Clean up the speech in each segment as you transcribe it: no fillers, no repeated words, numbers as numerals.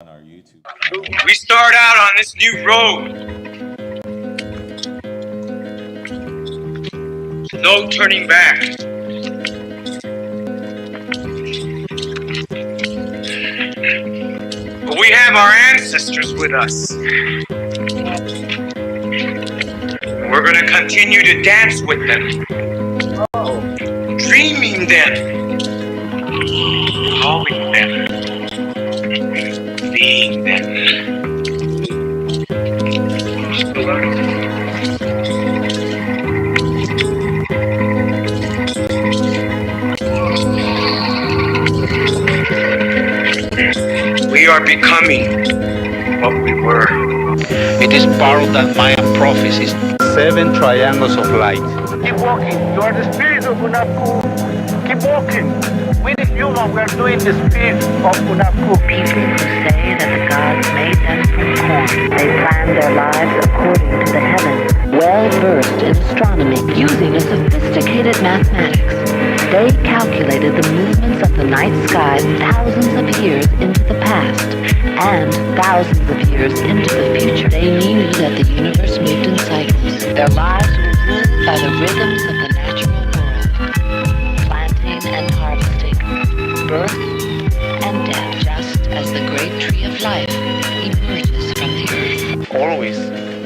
on our YouTube. We start out on this new road. No turning back. But we have our ancestors with us. We're going to continue to dance with them. Dreaming them. Calling them. Seeing them. We are becoming what we were. It is part of that Mayan prophecies. 7 triangles of light. Keep walking. You are the spirit of Unapu. Keep walking. We the human, we are doing the spirit of Unapu. People who say that the gods made them from corn. They planned their lives according to the heavens. Well-versed in astronomy, using a sophisticated mathematics, they calculated the movements of the night sky thousands of years into the past and thousands of years into the future. They knew that the universe moved in cycles. Their lives were ruled by the rhythms of the natural world, planting and harvesting, birth and death, just as the great tree of life emerges from the earth. Always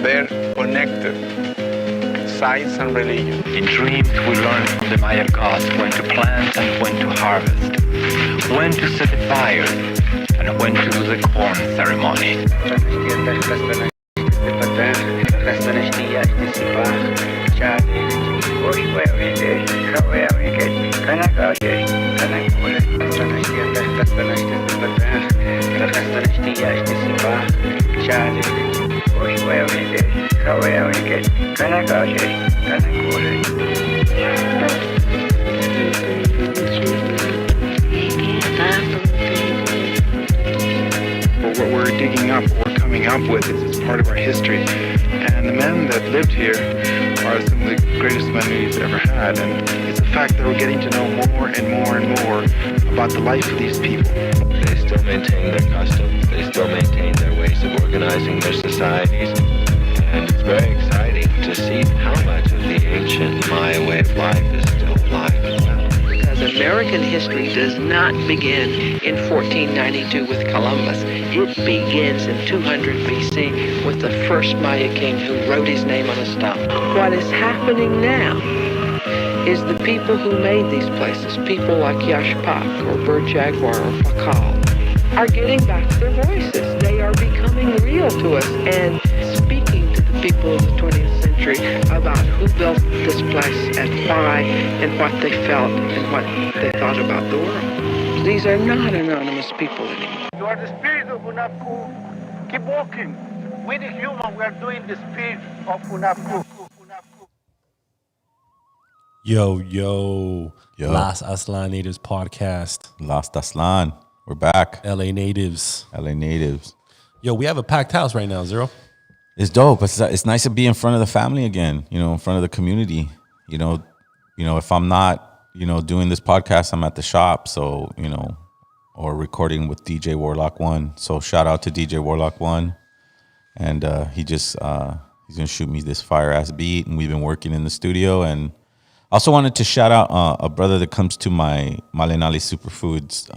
they're connected. Science and religion. In dreams, we learn from the Maya gods when to plant and when to harvest, when to set the fire, and when to do the corn ceremony. What we're digging up, what we're coming up with is part of our history. And the men that lived here are some of the greatest men we've ever had. And it's the fact that we're getting to know more and more and more about the life of these people. They still maintain their customs. They still maintain their ways of organizing their societies. And it's very exciting to see how much of the ancient Maya way of life is still alive and well. Because American history does not begin in 1492 with Columbus. It begins in 200 BC with the first Maya king who wrote his name on a stone. What is happening now is the people who made these places, people like Yashpak or Bird Jaguar or Fakal, are getting back their voices. They are becoming real to us and speaking to the people of the 20th century about who built this place and why and what they felt and what they thought about the world. These are not anonymous people anymore. You are the spirit of Unapu. Keep walking. We the human, we are doing the spirit of Unapu. Yo. Las Aslan Natives podcast. Las Aslan. We're back. LA Natives. Yo, we have a packed house right now, Zero. it's dope. It's nice to be in front of the family again, in front of the community. If I'm not, doing this podcast, I'm at the shop. So, or recording with DJ Warlock 1. So shout out to DJ Warlock 1. And he's going to shoot me this fire ass beat. And we've been working in the studio. And I also wanted to shout out a brother that comes to my Malenali Superfoods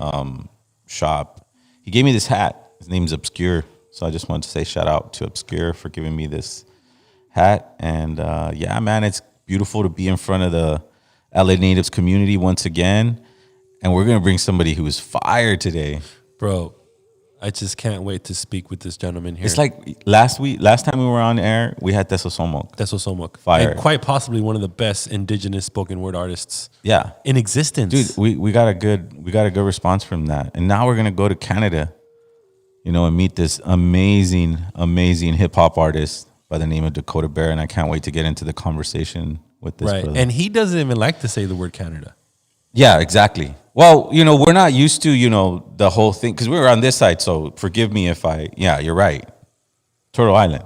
shop. He gave me this hat. His name's Obscure. So I just wanted to say shout out to Obscure for giving me this hat. And yeah, man, it's beautiful to be in front of the LA Natives community once again. And we're going to bring somebody who is fire today. Bro, I just can't wait to speak with this gentleman here. It's like last time we were on air, we had Teso Somok. Fire. And quite possibly one of the best indigenous spoken word artists in existence. Dude, we got a good response from that. And now we're going to go to Canada, and meet this amazing hip hop artist by the name of Dakota Bear. And I can't wait to get into the conversation with this brother. And he doesn't even like to say the word Canada. Yeah, exactly. Well, we're not used to, the whole thing because we were on this side. So forgive me if you're right. Turtle Island.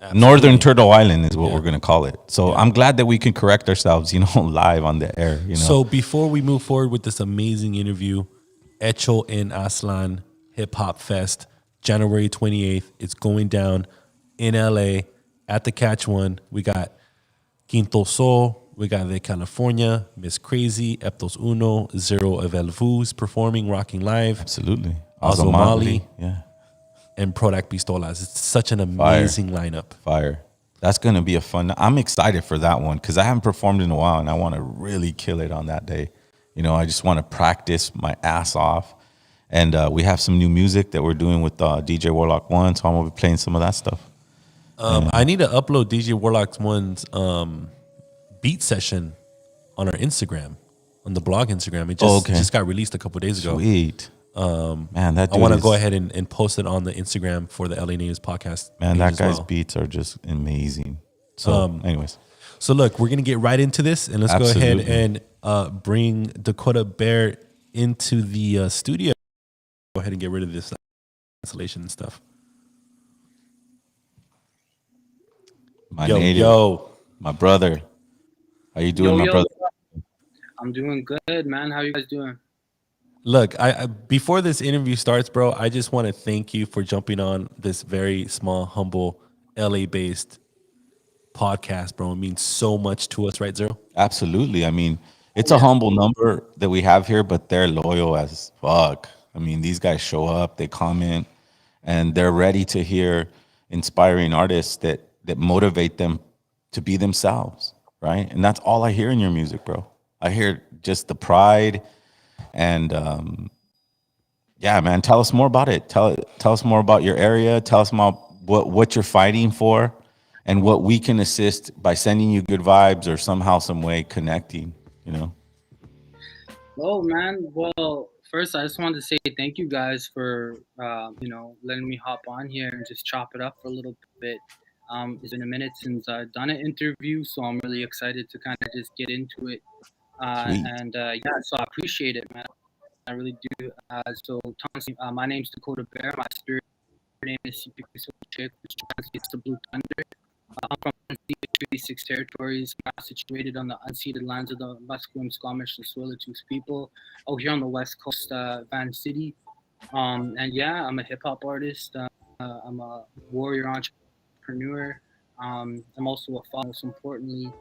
Absolutely. Northern Turtle Island is what we're going to call it. So I'm glad that we can correct ourselves, live on the air. So before we move forward with this amazing interview, Hecho en Aslan Hip Hop Fest January 28th. It's going down in LA at the Catch One. We got Quinto Sol, we got the California, Miss Crazy, Eptos Uno, Zero of El Vuh's performing, rocking live. Absolutely. Azomali, yeah. and Prodac Pistolas. It's such an amazing lineup. Fire. That's going to be a fun. I'm excited for that one because I haven't performed in a while and I want to really kill it on that day. I just want to practice my ass off. And we have some new music that we're doing with DJ Warlock 1, so I'm going to be playing some of that stuff. I need to upload DJ Warlock 1's beat session on our Instagram, on the blog Instagram. It just got released a couple days ago. Sweet. Man, that dude I want to go ahead and post it on the Instagram for the LA Natives podcast. Man, that guy's beats are just amazing. So, anyways. So, look, we're going to get right into this, and let's go ahead and bring Dakota Bear into the studio. Go ahead and get rid of this cancellation and stuff. My brother. How you doing, my brother? I'm doing good, man. How you guys doing? Look, I before this interview starts, bro, I just want to thank you for jumping on this very small, humble, LA-based podcast, bro. It means so much to us, right, Zero? Absolutely. I mean, it's a humble number that we have here, but they're loyal as fuck. I mean, these guys show up, they comment, and they're ready to hear inspiring artists that motivate them to be themselves, right? And that's all I hear in your music, bro. I hear just the pride. And yeah, man, tell us more about it. Tell us more about your area. Tell us about what you're fighting for and what we can assist by sending you good vibes or somehow, some way connecting, Oh, man. Well, first, I just wanted to say thank you guys for, letting me hop on here and just chop it up for a little bit. It's been a minute since I've done an interview, so I'm really excited to kind of just get into it. So I appreciate it, man. I really do. So, Thomas, my name's Dakota Bear. My spirit name is Chick, which translates to Blue Thunder. I'm from unceded Treaty 6 territories, situated on the unceded lands of the Musqueam, Squamish, and Swillitus people out here on the west coast, Van City. And yeah, I'm a hip hop artist. I'm a warrior entrepreneur. I'm also a father, most importantly.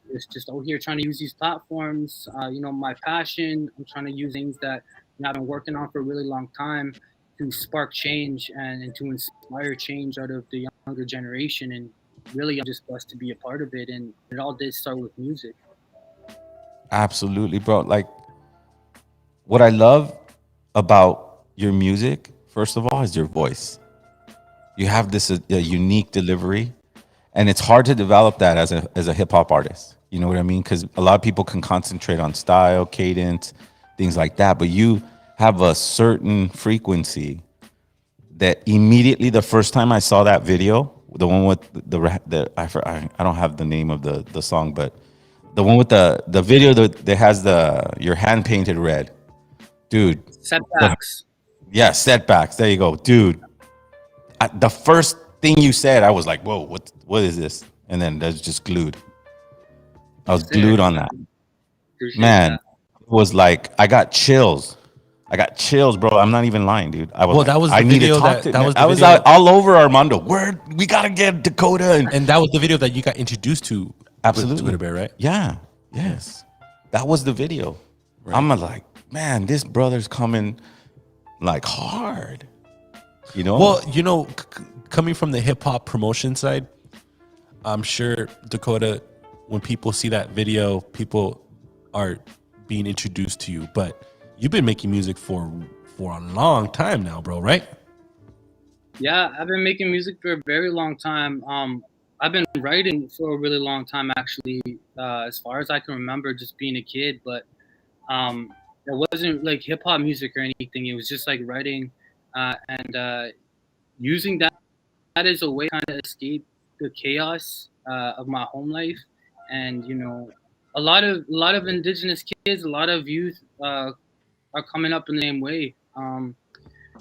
It's just out here trying to use these platforms. My passion, I'm trying to use things that I've been working on for a really long time to spark change and to inspire change out of the younger generation. And really, I'm just blessed to be a part of it. And it all did start with music. Absolutely, bro. Like, what I love about your music, first of all, is your voice. You have this a unique delivery, and it's hard to develop that as a hip hop artist. You know what I mean? Because a lot of people can concentrate on style, cadence, things like that, but you have a certain frequency that immediately the first time I saw that video, the one with I don't have the name of the song, but the one with the video that has your hand painted red, dude. Setbacks. Yeah, setbacks. There you go, dude. The first thing you said, I was like, whoa, what is this? And then that's just glued. I was glued on that. Man, it was like, I got chills, bro. I'm not even lying, dude. I was that was the video I was out all over Armando. We got to get Dakota. And that was the video that you got introduced to. Absolutely. Dakota Bear, right? Yeah. Yes. That was the video. Right. I'm like, man, this brother's coming like hard. Well, coming from the hip hop promotion side, I'm sure, Dakota, when people see that video, people are being introduced to you. But you've been making music for a long time now, bro, right? Yeah, I've been making music for a very long time. I've been writing for a really long time, actually, as far as I can remember, just being a kid. But it wasn't like hip hop music or anything. It was just like writing and using that as a way to kind of escape the chaos of my home life. And a lot of indigenous kids, a lot of youth are coming up in the same way.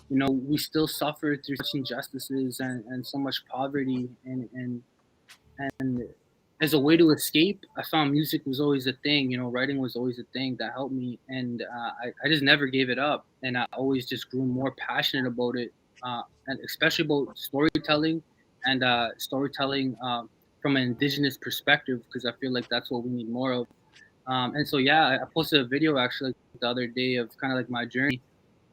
We still suffer through such injustices and so much poverty, and as a way to escape, I found music was always a thing. Writing was always a thing that helped me, and I just never gave it up, and I always just grew more passionate about it and especially about storytelling and storytelling from an indigenous perspective, because I feel like that's what we need more of. And so yeah, I posted a video actually the other day of kind of like my journey.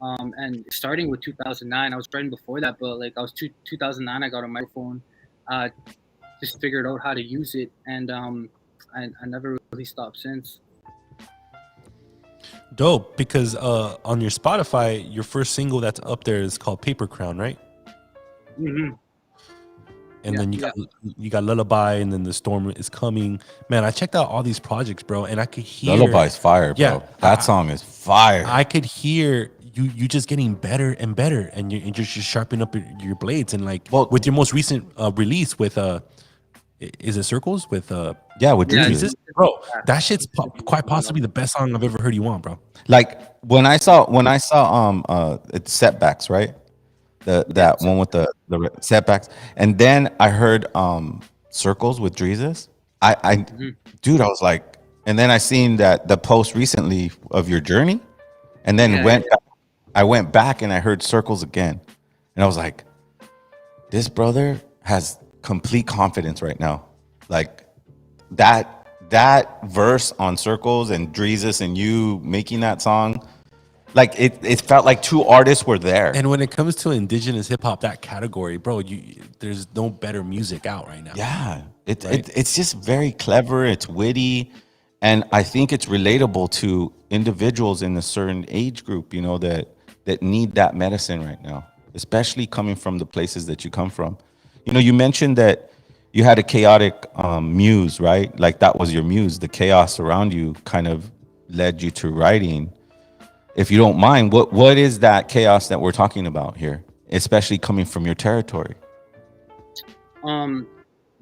And starting with 2009, I was writing before that, but like I was 2009, I got a microphone, just figured out how to use it, and I never really stopped since. Dope, because on your Spotify, your first single that's up there is called Paper Crown, right? Mm-hmm. And then you got Lullaby, and then The Storm Is Coming. Man, I checked out all these projects, bro, and I could hear Lullaby's fire, bro. Yeah, that song is fire. I could hear you just getting better and better, and you're just sharpening up your blades. And like with your most recent release with is it Circles with with Jesus, bro? That shit's quite possibly the best song I've ever heard you on, bro. Like when I saw it's Setbacks, right? That one with the Setbacks, and then I heard Circles with Jesus. Dude, I was like, and then I seen that the post recently of your journey, and then I went back and I heard Circles again, and I was like, this brother has complete confidence right now. Like that verse on Circles and Jesus and you making that song, like it felt like two artists were there. And when it comes to indigenous hip hop, that category, bro, there's no better music out right now. Yeah, it's just very clever. It's witty, and I think it's relatable to individuals in a certain age group, you know, that need that medicine right now, especially coming from the places that you come from. You know, you mentioned that you had a chaotic muse, right? Like that was your muse. The chaos around you kind of led you to writing. If you don't mind, what is that chaos that we're talking about here, especially coming from your territory?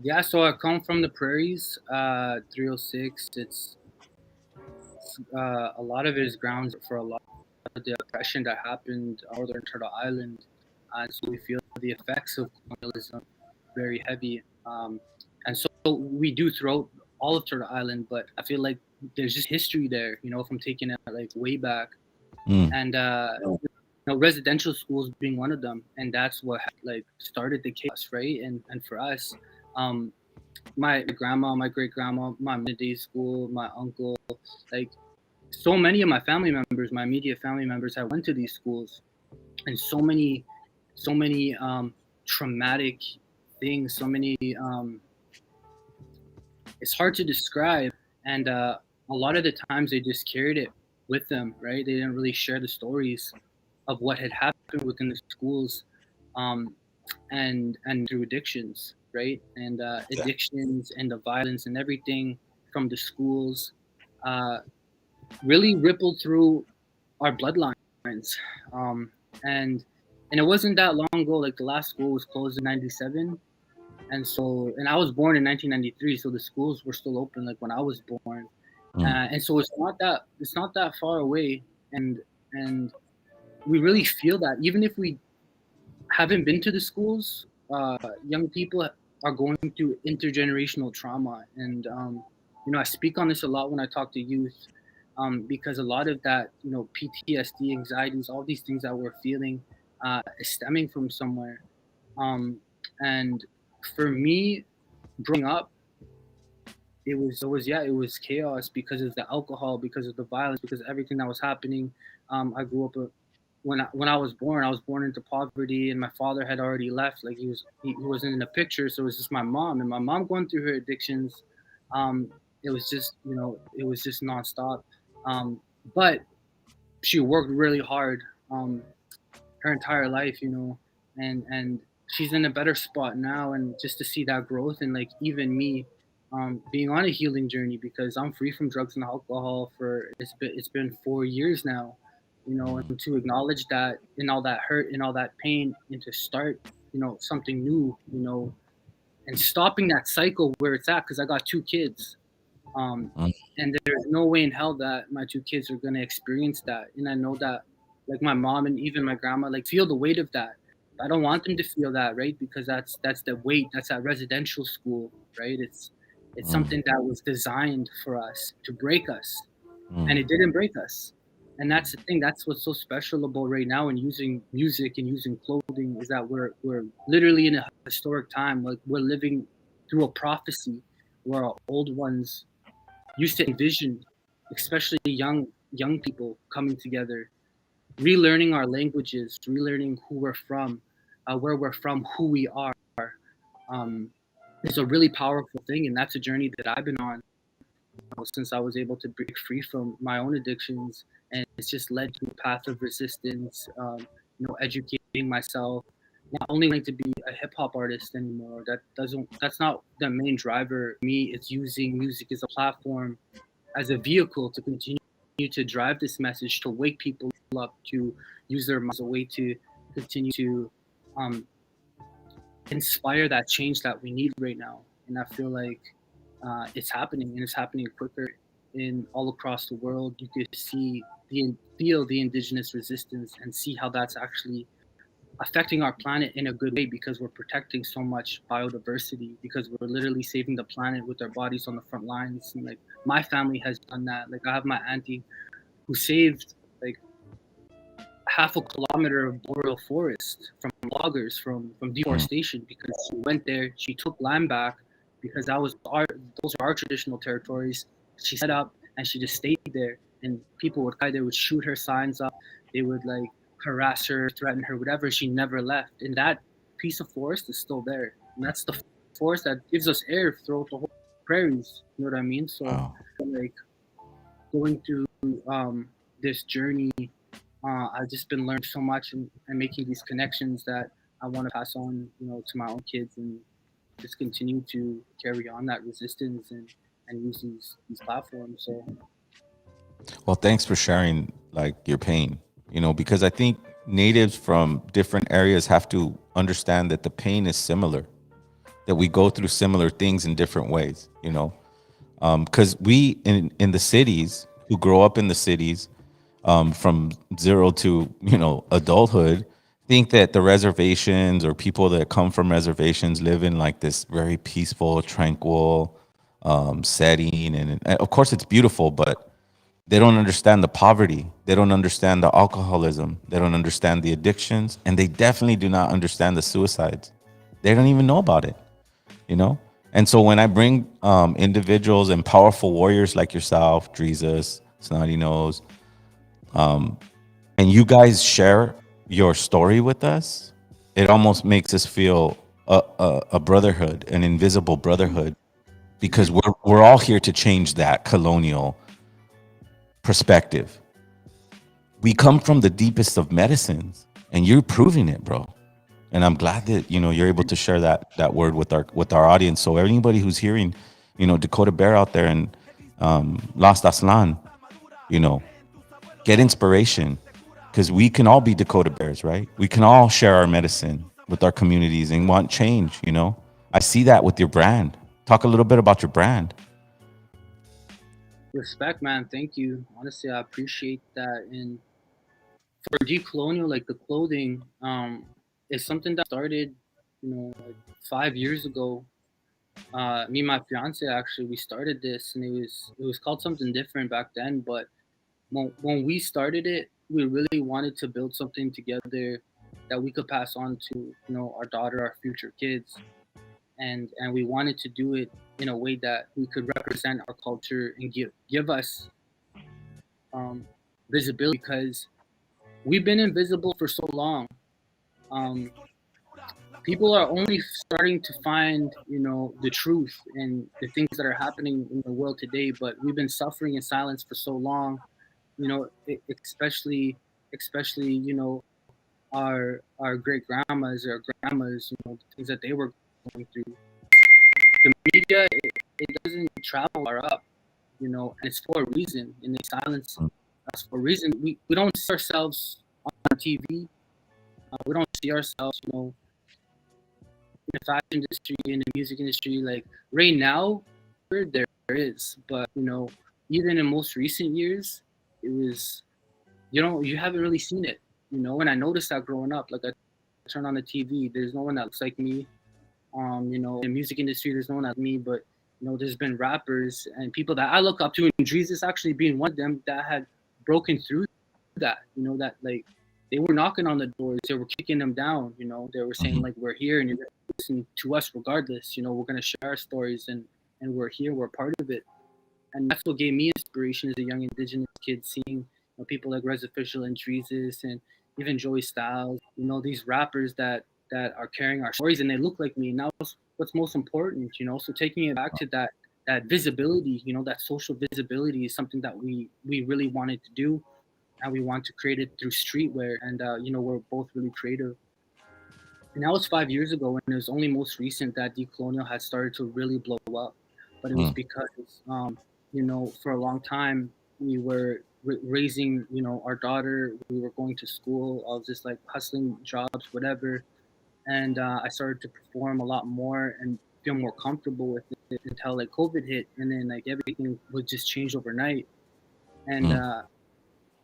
Yeah, so I come from the prairies, 306. It's a lot of it is grounds for a lot of the oppression that happened on Northern Turtle Island, and so we feel the effects of colonialism very heavy. And so we do throughout all of Turtle Island, but I feel like there's just history there, you know, from taking it like way back. And you know, residential schools being one of them, and that's what like started the chaos, right? And for us, my grandma, my great grandma, my midday school, my uncle, like so many of my family members, my immediate family members, have went to these schools, and so many traumatic things, so many it's hard to describe, and a lot of the times they just carried it with them, right? They didn't really share the stories of what had happened within the schools, and through addictions, right? And addictions and the violence and everything from the schools really rippled through our bloodlines. And it wasn't that long ago. Like the last school was closed in '97, and I was born in 1993, so the schools were still open like when I was born. And so it's not that far away, and we really feel that even if we haven't been to the schools, young people are going through intergenerational trauma, and you know, I speak on this a lot when I talk to youth, because a lot of that, you know, PTSD, anxieties, all these things that we're feeling is stemming from somewhere. And for me, growing up, it was chaos because of the alcohol, because of the violence, because of everything that was happening. I grew up when I was born into poverty, and my father had already left. Like he wasn't in the picture, so it was just my mom, and my mom going through her addictions. It was just, you know, it was just nonstop. But she worked really hard her entire life, you know, and she's in a better spot now. And just to see that growth, and like even me being on a healing journey, because I'm free from drugs and alcohol for it's been 4 years now, you know, and to acknowledge that and all that hurt and all that pain, and to start, you know, something new, you know, and stopping that cycle where it's at, because I got 2 kids. And there's no way in hell that my 2 kids are going to experience that. And I know that, like, my mom and even my grandma, like, feel the weight of that. I don't want them to feel that, right? Because that's the weight. That's that residential school, right? It's something that was designed for us to break us, and it didn't break us. And that's the thing. That's what's so special about right now and using music and using clothing is that we're literally in a historic time. Like we're living through a prophecy where our old ones used to envision, especially young people coming together, relearning our languages, relearning who we're from, where we're from, who we are. Um, it's a really powerful thing, and that's a journey that I've been on since I was able to break free from my own addictions, and it's just led to a path of resistance. Educating myself, not only wanting to be a hip hop artist anymore. That's not the main driver. For me, it's using music as a platform, as a vehicle to continue to drive this message, to wake people up, to use their minds as a way to continue to inspire that change that we need right now. And I feel like it's happening, and it's happening quicker in all across the world. You could feel the indigenous resistance and see how that's actually affecting our planet in a good way, because we're protecting so much biodiversity, because we're literally saving the planet with our bodies on the front lines. And like my family has done that. Like I have my auntie who saved like half a kilometer of boreal forest from loggers, from deforestation, because she went there, she took land back, because those are our traditional territories. She set up and she just stayed there, and people would shoot her signs up, they would like harass her, threaten her, whatever. She never left, and that piece of forest is still there, and that's the forest that gives us air throughout the whole prairies. You know what I mean? So like going through this journey, I've just been learning so much and making these connections that I want to pass on, to my own kids, and just continue to carry on that resistance and use these platforms. So, well, thanks for sharing like your pain, because I think natives from different areas have to understand that the pain is similar, that we go through similar things in different ways, because we in the cities, who grow up in the cities, from zero to adulthood, think that the reservations or people that come from reservations live in like this very peaceful, tranquil setting, and of course it's beautiful, but they don't understand the poverty, they don't understand the alcoholism, they don't understand the addictions, and they definitely do not understand the suicides. They don't even know about it, and so when I bring individuals and powerful warriors like yourself, Dreezus, Snotty Nose, and you guys share your story with us, it almost makes us feel a brotherhood, an invisible brotherhood, because we're all here to change that colonial perspective. We come from the deepest of medicines, and you're proving it, bro. And I'm glad that you're able to share that word with our audience. So anybody who's hearing, Dakota Bear out there and Lost Aslan, get inspiration, because we can all be Dakota Bears, right? We can all share our medicine with our communities and want change. I see that with your brand. Talk a little bit about your brand. Respect, man. Thank you. Honestly, I appreciate that. And for decolonial, like the clothing, is something that started, like 5 years ago. Me and my fiance, actually, we started this, and it was called something different back then. But when we started it, we really wanted to build something together that we could pass on to, our daughter, our future kids, and we wanted to do it in a way that we could represent our culture and give us visibility, because we've been invisible for so long. People are only starting to find, the truth and the things that are happening in the world today, but we've been suffering in silence for so long. Especially, our great grandmas or grandmas, the things that they were going through. The media, it doesn't travel far up, and it's for a reason. And the silence, that's for a reason. We don't see ourselves on TV. We don't see ourselves, in the fashion industry, in the music industry. Like right now, there is, but even in most recent years, it was, you haven't really seen it, and I noticed that growing up. Like I turn on the TV, there's no one that looks like me. In the music industry, there's no one like me, but there's been rappers and people that I look up to, and Dreezus actually being one of them, that had broken through that, that like they were knocking on the doors, they were kicking them down, they were saying like, we're here and you're gonna listen to us regardless, we're gonna share our stories and we're here, we're part of it. And that's what gave me inspiration as a young indigenous kid, seeing people like Rez Official and Jesus and even Joey Styles, these rappers that are carrying our stories and they look like me. And that was what's most important, so taking it back to that visibility, that social visibility is something that we really wanted to do, and we want to create it through streetwear. And we're both really creative. And that was 5 years ago, and it was only most recent that Decolonial has started to really blow up. But it was because for a long time we were raising our daughter, we were going to school, I was just like hustling jobs, whatever. And I started to perform a lot more and feel more comfortable with it until like COVID hit, and then like everything would just change overnight. And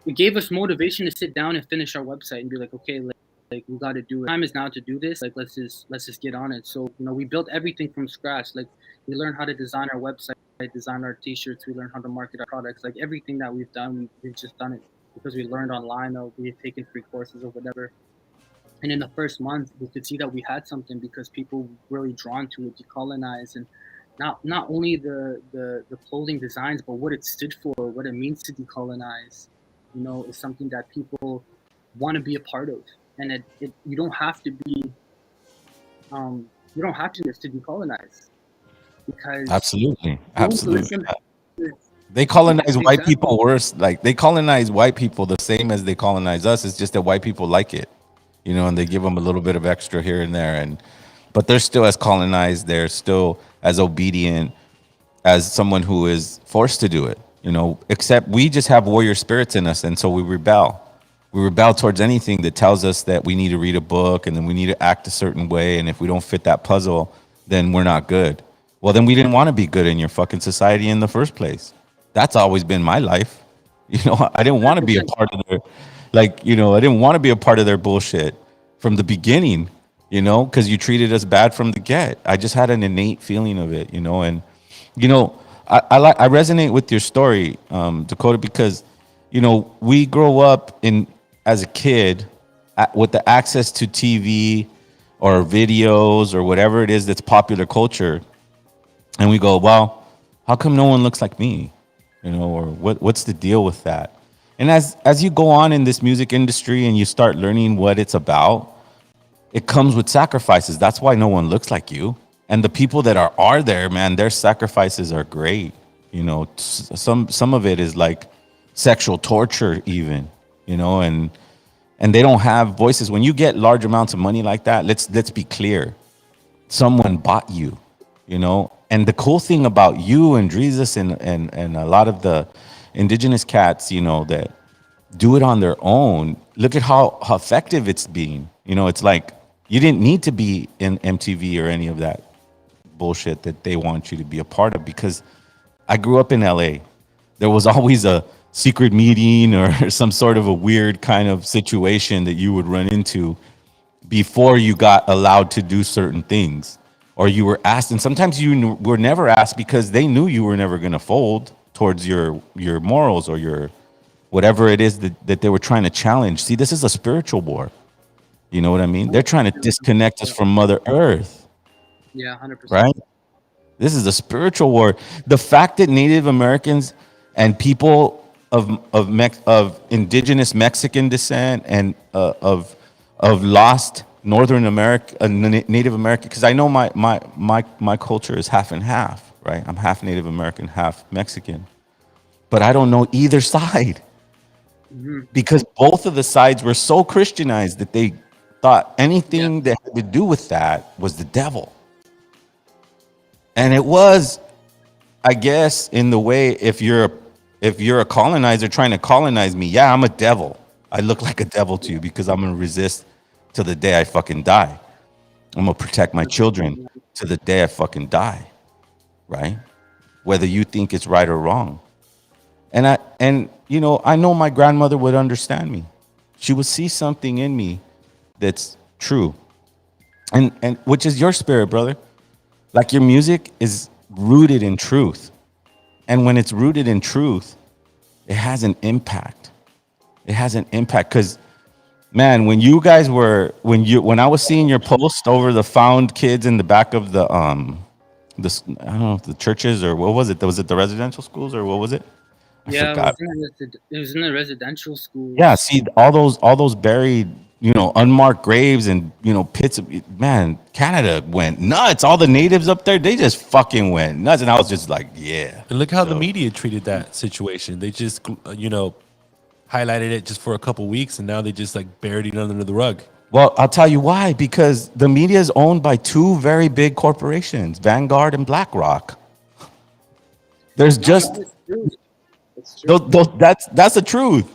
it gave us motivation to sit down and finish our website and be like, okay, like we got to do it. Time is now to do this. Like let's just get on it. So we built everything from scratch. Like we learned how to design our website, design our t-shirts, we learned how to market our products. Like everything that we've done, we've just done it because we learned online, or we had taken free courses or whatever. And in the first month, we could see that we had something because people were really drawn to it, decolonize, and not only the clothing designs, but what it stood for, what it means to decolonize, is something that people want to be a part of. And you don't have to be, you don't have to do this to decolonize, because Absolutely. listen, They colonize white exactly. people worse. Like they colonize white people the same as they colonize us. It's just that white people like it, and they give them a little bit of extra here and there. But they're still as colonized. They're still as obedient as someone who is forced to do it. Except we just have warrior spirits in us, and so we rebel. We rebel towards anything that tells us that we need to read a book and then we need to act a certain way. And if we don't fit that puzzle, then we're not good. Well, then we didn't want to be good in your fucking society in the first place. That's always been my life. I didn't want to be a part of their, I didn't want to be a part of their bullshit from the beginning, because you treated us bad from the get. I just had an innate feeling of it, and, I resonate with your story, Dakota, because, we grow up as a kid with the access to TV or videos or whatever it is that's popular culture. And we go, well, how come no one looks like me? Or what's the deal with that? And as you go on in this music industry and you start learning what it's about, it comes with sacrifices. That's why no one looks like you. And the people that are there, man, their sacrifices are great. Some of it is like sexual torture even, and they don't have voices. When you get large amounts of money like that, let's be clear. Someone bought you, And the cool thing about you and Jesus and a lot of the indigenous cats, that do it on their own, look at how effective it's been. It's like you didn't need to be in MTV or any of that bullshit that they want you to be a part of, because I grew up in LA. There was always a secret meeting or some sort of a weird kind of situation that you would run into before you got allowed to do certain things, or you were asked. And sometimes you were never asked because they knew you were never going to fold towards your morals or your whatever it is that they were trying to challenge. See, this is a spiritual war. You know what I mean? They're trying to disconnect us from Mother Earth. Yeah, 100%. Right? This is a spiritual war. The fact that Native Americans and people of indigenous Mexican descent and of lost Northern America, Native American, because I know my culture is half and half, right? I'm half Native American, half Mexican, but I don't know either side, because both of the sides were so Christianized that they thought anything that had to do with that was the devil. And it was, I guess, in the way, if you're a colonizer trying to colonize me, yeah, I'm a devil. I look like a devil to you because I'm going to resist till the day I fucking die. I'm going to protect my children to the day I fucking die, right? Whether you think it's right or wrong. And I know my grandmother would understand me. She would see something in me that's true. And which is your spirit, brother. Like, your music is rooted in truth. And when it's rooted in truth, it has an impact. It has an impact because, man, when I was seeing your post over the found kids in the back of I don't know if the churches or what was it? Was it the residential schools or what was it? I Yeah, forgot. it was in the residential Yeah, schools. see all those buried, unmarked graves and pits of, man, Canada went nuts. All the natives up there, they just fucking went nuts. And I was just like, yeah. And look how the So- media treated that situation. They just, highlighted it just for a couple weeks, and now they just like buried it under the rug. Well, I'll tell you why. Because the media is owned by two very big corporations, Vanguard and BlackRock. There's just It's true. It's true. that's the truth.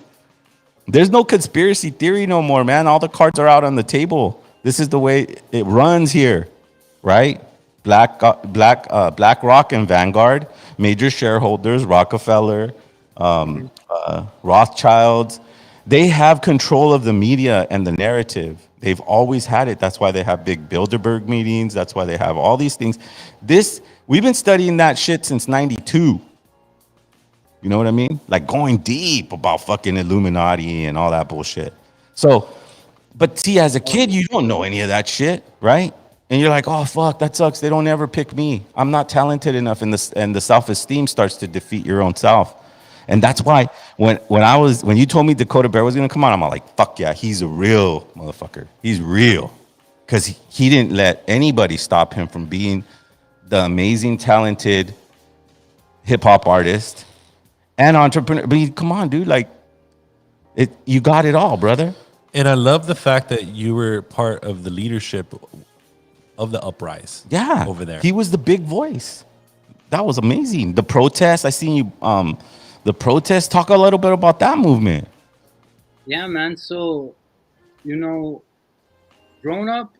There's no conspiracy theory no more, man. All the cards are out on the table. This is the way it runs here, right? BlackRock and Vanguard, major shareholders, Rockefeller, Rothschilds. They have control of the media and the narrative. They've always had it. That's why they have big Bilderberg meetings. That's why they have all these things. We've been studying that shit since '92. You know what I mean? Like going deep about fucking Illuminati and all that bullshit. So, but see, as a kid, you don't know any of that shit, right? And you're like, oh fuck, that sucks. They don't ever pick me. I'm not talented enough, and the self-esteem starts to defeat your own self. And that's why when you told me Dakota Bear was gonna come on, I'm like, fuck yeah, he's a real motherfucker. He's real. Because he didn't let anybody stop him from being the amazing, talented hip-hop artist and entrepreneur. But come on, dude, like you got it all, brother. And I love the fact that you were part of the leadership of the uprise. Yeah, over there. He was the big voice. That was amazing. The protest, I seen you. The protest. Talk a little bit about that movement. Yeah, man. So, growing up,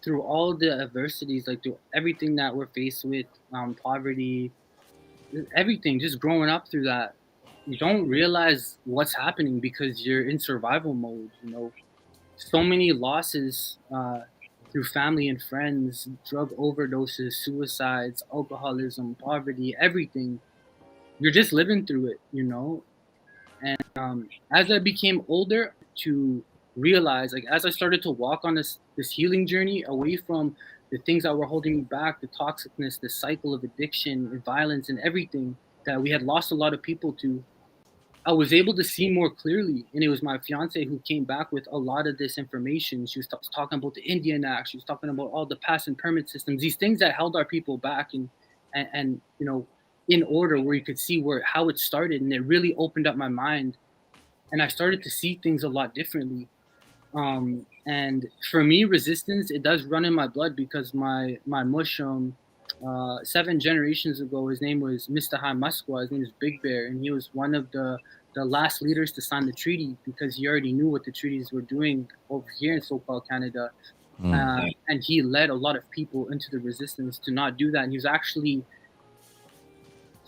through all the adversities, like through everything that we're faced with, poverty, everything, just growing up through that, you don't realize what's happening because you're in survival mode. So many losses through family and friends, drug overdoses, suicides, alcoholism, poverty, everything. You're just living through it, And as I became older, to realize, like, as I started to walk on this healing journey away from the things that were holding me back, the toxicness, the cycle of addiction and violence and everything that we had lost a lot of people to, I was able to see more clearly. And it was my fiance who came back with a lot of this information. She was talking about the Indian Act. She was talking about all the pass and permit systems, these things that held our people back and in order, where you could see how it started. And it really opened up my mind. And I started to see things a lot differently. And for me, resistance, it does run in my blood because my mushroom, 7 generations ago, his name was Mr. High Musqua. His name is Big Bear, and he was one of the last leaders to sign the treaty because he already knew what the treaties were doing over here in so-called Canada. And he led a lot of people into the resistance to not do that. And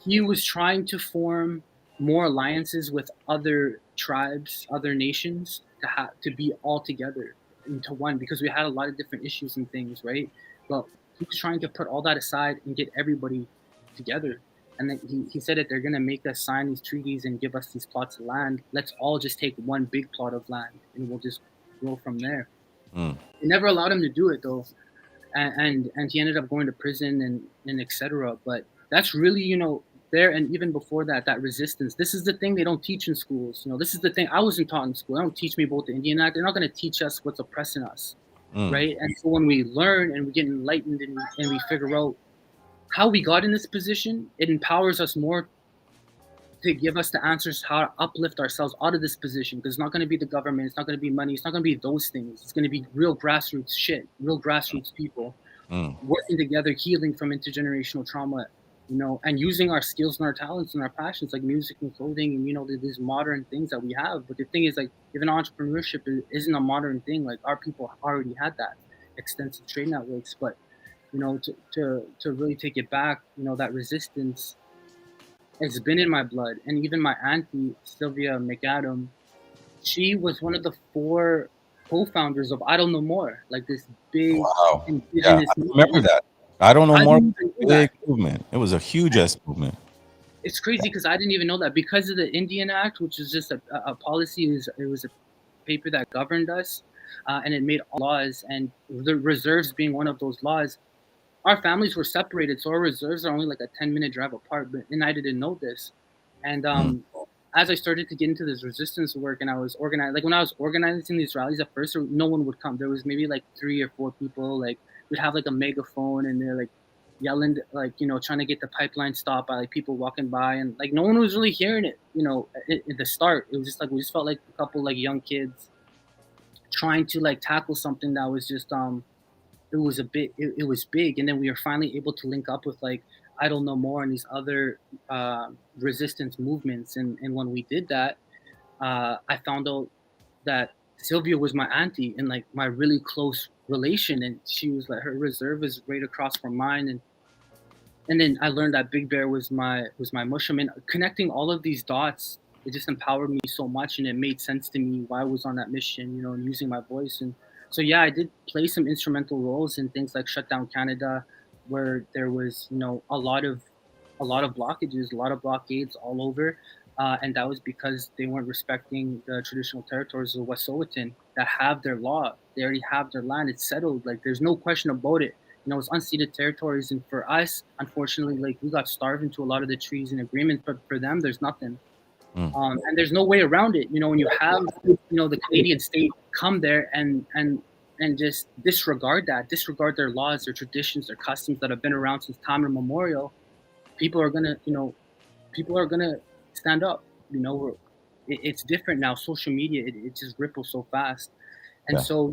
he was trying to form more alliances with other tribes, other nations, to be all together into one, because we had a lot of different issues and things, right? But he was trying to put all that aside and get everybody together. And then he said that they're going to make us sign these treaties and give us these plots of land. Let's all just take one big plot of land and we'll just grow from there. They never allowed him to do it, though. And he ended up going to prison and etc. But that's really, there, and even before that resistance. This is the thing they don't teach in schools. This is the thing I wasn't taught in school. They don't teach me about the Indian Act. They're not going to teach us what's oppressing us, right? And so when we learn and we get enlightened and we figure out how we got in this position, it empowers us more to give us the answers how to uplift ourselves out of this position. Because it's not going to be the government. It's not going to be money. It's not going to be those things. It's going to be real grassroots shit, real grassroots people working together, healing from intergenerational trauma. And using our skills and our talents and our passions, like music and clothing and, these modern things that we have. But the thing is, like, even entrepreneurship isn't a modern thing. Like, our people already had that extensive trade networks. But, to really take it back, that resistance, it's been in my blood. And even my auntie, Sylvia McAdam, she was one of the 4 co-founders of I Don't Know More, like this big indigenous I remember that. I Don't Know More. Big movement. It was a huge ass movement. it's crazy because I didn't even know that because of the Indian Act, which is just a policy. It was a paper that governed us, and it made laws. And the reserves being one of those laws, our families were separated, so our reserves are only like a 10-minute drive apart. But and I didn't know this, and as I started to get into this resistance work, and I was organized, like when I was organizing these rallies at first, no one would come. There was maybe like 3 or 4 people. Like we'd have like a megaphone, and they're like yelling, like trying to get the pipeline stopped by like people walking by, and like no one was really hearing it. At the start, it was just like we just felt like a couple like young kids trying to like tackle something that was just it was big. And then we were finally able to link up with like I don't know more and these other resistance movements. And when we did that, I found out that Sylvia was my auntie and like my really close relation, and she was like her reserve is right across from mine. And then I learned that Big Bear was my mushroom. And connecting all of these dots, it just empowered me so much, and it made sense to me why I was on that mission, and using my voice. And so yeah, I did play some instrumental roles in things like Shut Down Canada, where there was a lot of blockages, a lot of blockades all over, and that was because they weren't respecting the traditional territories of Wet'suwet'en that have their law. They already have their land. It's settled. Like there's no question about it. It's unceded territories, and for us, unfortunately, like we got starved into a lot of the treaties and agreements, but for them, there's nothing. And there's no way around it. When you have the Canadian state come there and just disregard their laws, their traditions, their customs that have been around since time immemorial, people are gonna stand up. It's different now. Social media, it just ripples so fast, and so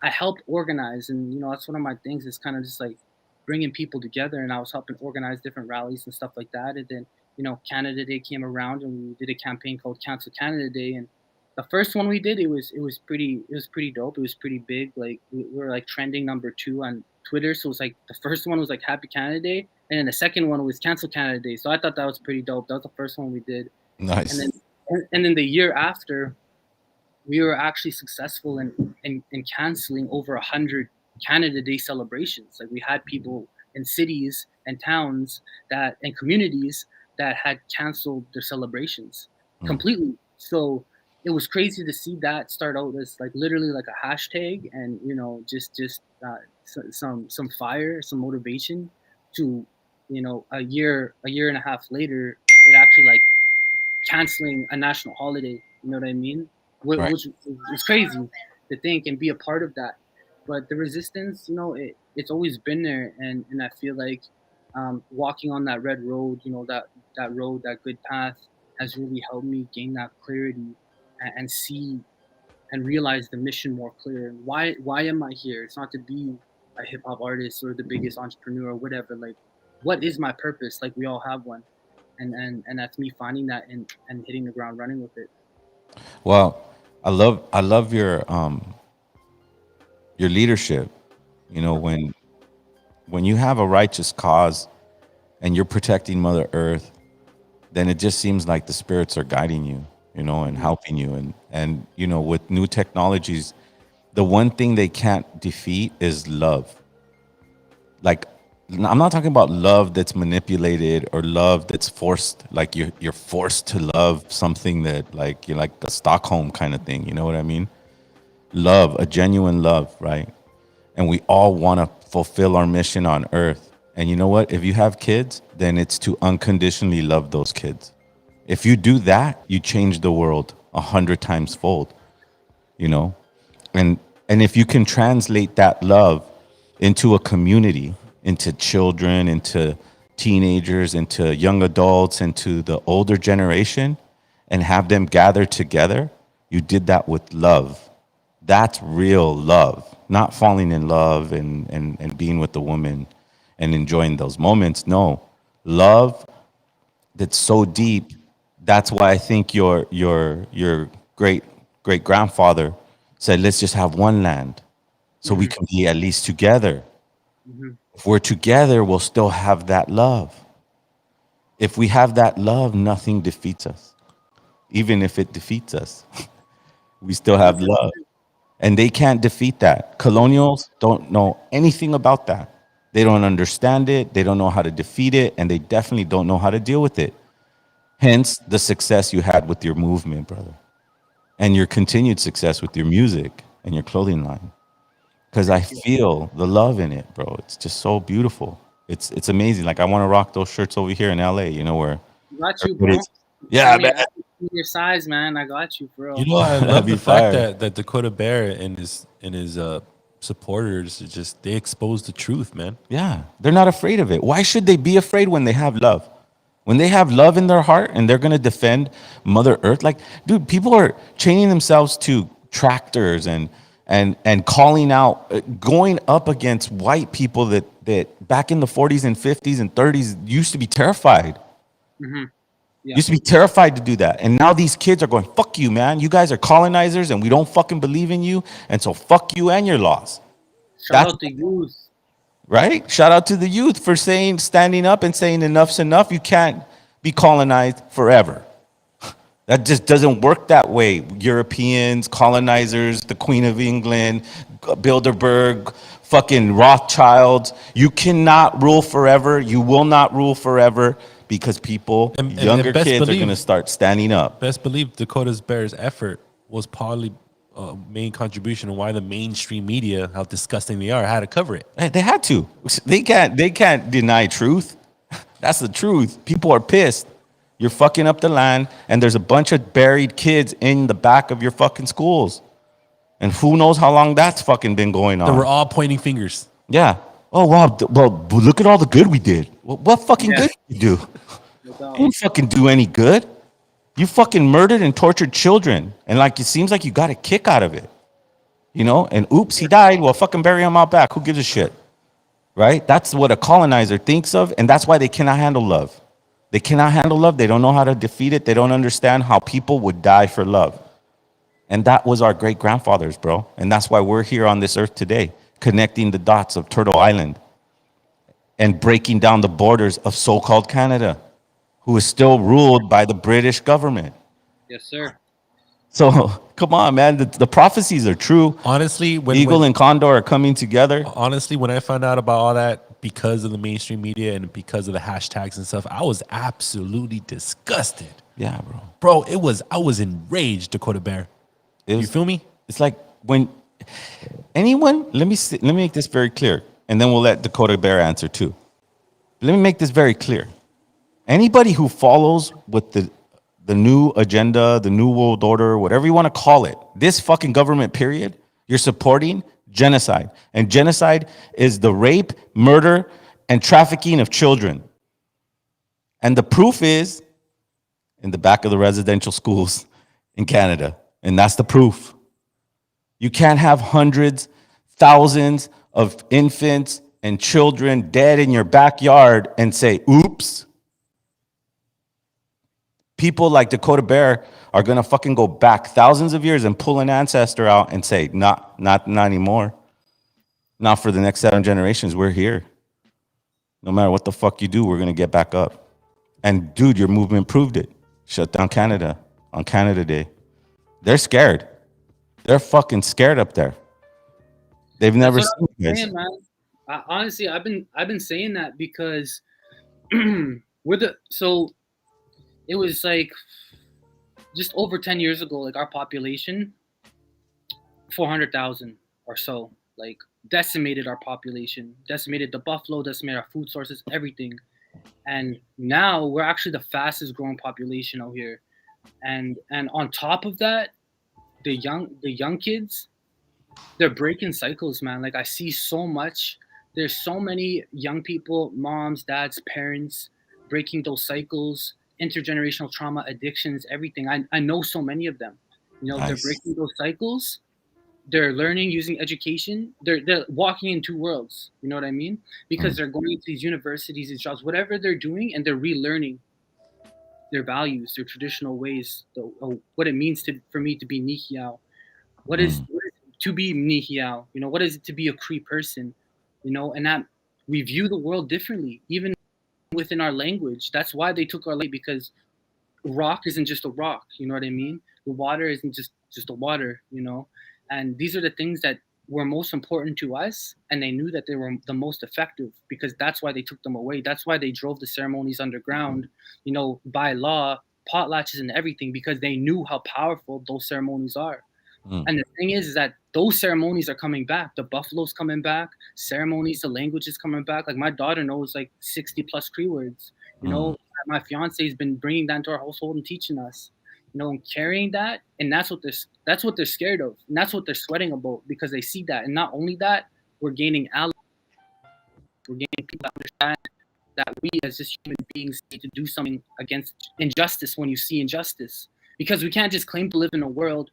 I help organize, and that's one of my things. Is kind of just like bringing people together, and I was helping organize different rallies and stuff like that. And then Canada Day came around, and we did a campaign called Cancel Canada Day. And the first one we did, it was pretty dope. It was pretty big. Like we were like trending #2 on Twitter. So it was like the first one was like Happy Canada Day, and then the second one was Cancel Canada Day. So I thought that was pretty dope. That was the first one we did. Nice. And then the year after, we were actually successful in canceling over 100 Canada Day celebrations. Like we had people in cities and towns and communities that had canceled their celebrations completely. So it was crazy to see that start out as like literally like a hashtag, and just some fire, some motivation to a year and a half later, it actually like canceling a national holiday. You know what I mean? Right. Which is crazy to think and be a part of that. But the resistance, it's always been there, and I feel like walking on that red road, that road, that good path, has really helped me gain that clarity and see and realize the mission more clear. Why am I here? It's not to be a hip hop artist or the biggest entrepreneur or whatever. Like, what is my purpose? Like, we all have one, and that's me finding that and hitting the ground running with it. Well, I love your leadership. When you have a righteous cause and you're protecting Mother Earth, then it just seems like the spirits are guiding you, and helping you. And with new technologies, the one thing they can't defeat is love. Like, I'm not talking about love that's manipulated or love that's forced. Like you're forced to love something that like you're like the Stockholm kind of thing. You know what I mean? Love, a genuine love, right? And we all want to fulfill our mission on Earth. And you know what? If you have kids, then it's to unconditionally love those kids. If you do that, you change the world 100 times fold. And if you can translate that love into a community, into children, into teenagers, into young adults, into the older generation, and have them gather together, you did that with love. That's real love, not falling in love and being with the woman and enjoying those moments. No, love that's so deep. That's why I think your great grandfather said, let's just have one land so we can be at least together. If we're together, we'll still have that love. If we have that love, nothing defeats us. Even if it defeats us, we still have love. And they can't defeat that. Colonials don't know anything about that. They don't understand it. They don't know how to defeat it, and they definitely don't know how to deal with it. Hence, the success you had with your movement, brother, and your continued success with your music and your clothing line. Because I feel the love in it, bro. It's just so beautiful. It's amazing. Like I want to rock those shirts over here in LA. You know where? Got you, bro. everybody's- Yeah, man. I see your size, man. I got you, bro. You know, I That'd love be the fact fire. that Dakota Bear and his supporters just they expose the truth, man. Yeah, they're not afraid of it. Why should they be afraid when they have love? When they have love in their heart and they're gonna defend Mother Earth, like, dude, people are chaining themselves to tractors and calling out, going up against white people that back in the 40s and 50s and 30s used to be terrified. Mm-hmm. Yeah. Used to be terrified to do that. And now these kids are going, fuck you, man. You guys are colonizers and we don't fucking believe in you. And so fuck you and your laws. Shout out to youth. Right? Shout out to the youth for standing up and saying enough's enough. You can't be colonized forever. That just doesn't work that way. Europeans, colonizers, the Queen of England, Bilderberg, fucking Rothschilds. You cannot rule forever. You will not rule forever because people, younger best kids, are believe- going to start standing up. Best believe Dakota Bear's effort was probably a main contribution to why the mainstream media, how disgusting they are, had to cover it. They had to. They can't deny truth. That's the truth. People are pissed. You're fucking up the land, and there's a bunch of buried kids in the back of your fucking schools. And who knows how long that's fucking been going on. They were all pointing fingers. Yeah. Oh, wow. Well, look at all the good we did. What fucking good did you do? You didn't fucking do any good. You fucking murdered and tortured children. And like, it seems like you got a kick out of it. You know? And oops, he died. Well, fucking bury him out back. Who gives a shit? Right? That's what a colonizer thinks of. And that's why they cannot handle love. They cannot handle love. They don't know how to defeat it. They don't understand how people would die for love. And that was our great grandfathers, bro. And that's why we're here on this earth today, connecting the dots of Turtle Island and breaking down the borders of so-called Canada, who is still ruled by the British government. Yes, sir. So come on, man. The prophecies are true. Honestly, Eagle and Condor are coming together. Honestly, when I found out about all that because of the mainstream media and because of the hashtags and stuff, I was absolutely disgusted. Yeah, bro. Bro, I was enraged, Dakota Bear. You feel me? It's like when anyone, let me make this very clear, and then we'll let Dakota Bear answer too. Let me make this very clear. Anybody who follows with the new agenda, the new world order, whatever you want to call it, this fucking government period, you're supporting genocide. And genocide is the rape, murder, and trafficking of children. And the proof is in the back of the residential schools in Canada. And that's the proof. You can't have hundreds, thousands of infants and children dead in your backyard and say, oops. People like Dakota Bear are going to fucking go back thousands of years and pull an ancestor out and say, not anymore. Not for the next 7 generations. We're here. No matter what the fuck you do, we're going to get back up. And dude, your movement proved it. Shut down Canada on Canada Day. They're scared. They're fucking scared up there. They've never seen you guys. Saying, man. Honestly, I've been saying that because it was like just over 10 years ago, like our population, 400,000 or so, like decimated our population, decimated the buffalo, decimated our food sources, everything. And now we're actually the fastest growing population out here. And on top of that, the young kids, they're breaking cycles, man. Like I see so much. There's so many young people, moms, dads, parents, breaking those cycles, intergenerational trauma, addictions, everything. I know so many of them. You know, Nice. They're breaking those cycles. They're learning using education. They're walking in two worlds. You know what I mean? Because they're going to these universities, these jobs, whatever they're doing, and they're relearning their values, their traditional ways, what it means for me to be Nihiao. What is to be Nihiao? You know, what is it to be a Cree person? You know, and that we view the world differently, even within our language. That's why they took our language, because rock isn't just a rock. You know what I mean? The water isn't just the water. You know, and these are the things that were most important to us, and they knew that they were the most effective, because that's why they took them away. That's why they drove the ceremonies underground, by law, potlatches and everything, because they knew how powerful those ceremonies are. And the thing is that those ceremonies are coming back. The buffalo's coming back, ceremonies, the language is coming back. Like, my daughter knows like 60 plus Cree words. My fiance's been bringing that into our household and teaching us, and carrying that. And that's what they're scared of. And that's what they're sweating about, because they see that. And not only that, we're gaining allies. We're gaining people that understand that we as just human beings need to do something against injustice when you see injustice. Because we can't just claim to live in a world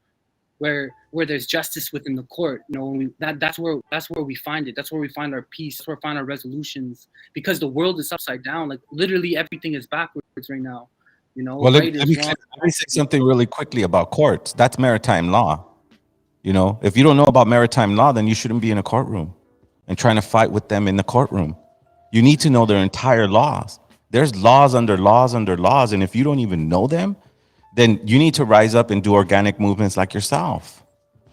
where there's justice within the court. That's where we find it. That's where we find our peace. That's where we find our resolutions. Because the world is upside down. Like, literally everything is backwards right now. Well, let me say something really quickly about courts. That's maritime law. If you don't know about maritime law, then you shouldn't be in a courtroom and trying to fight with them in the courtroom. You need to know their entire laws. There's laws under laws under laws, and if you don't even know them, then you need to rise up and do organic movements like yourself,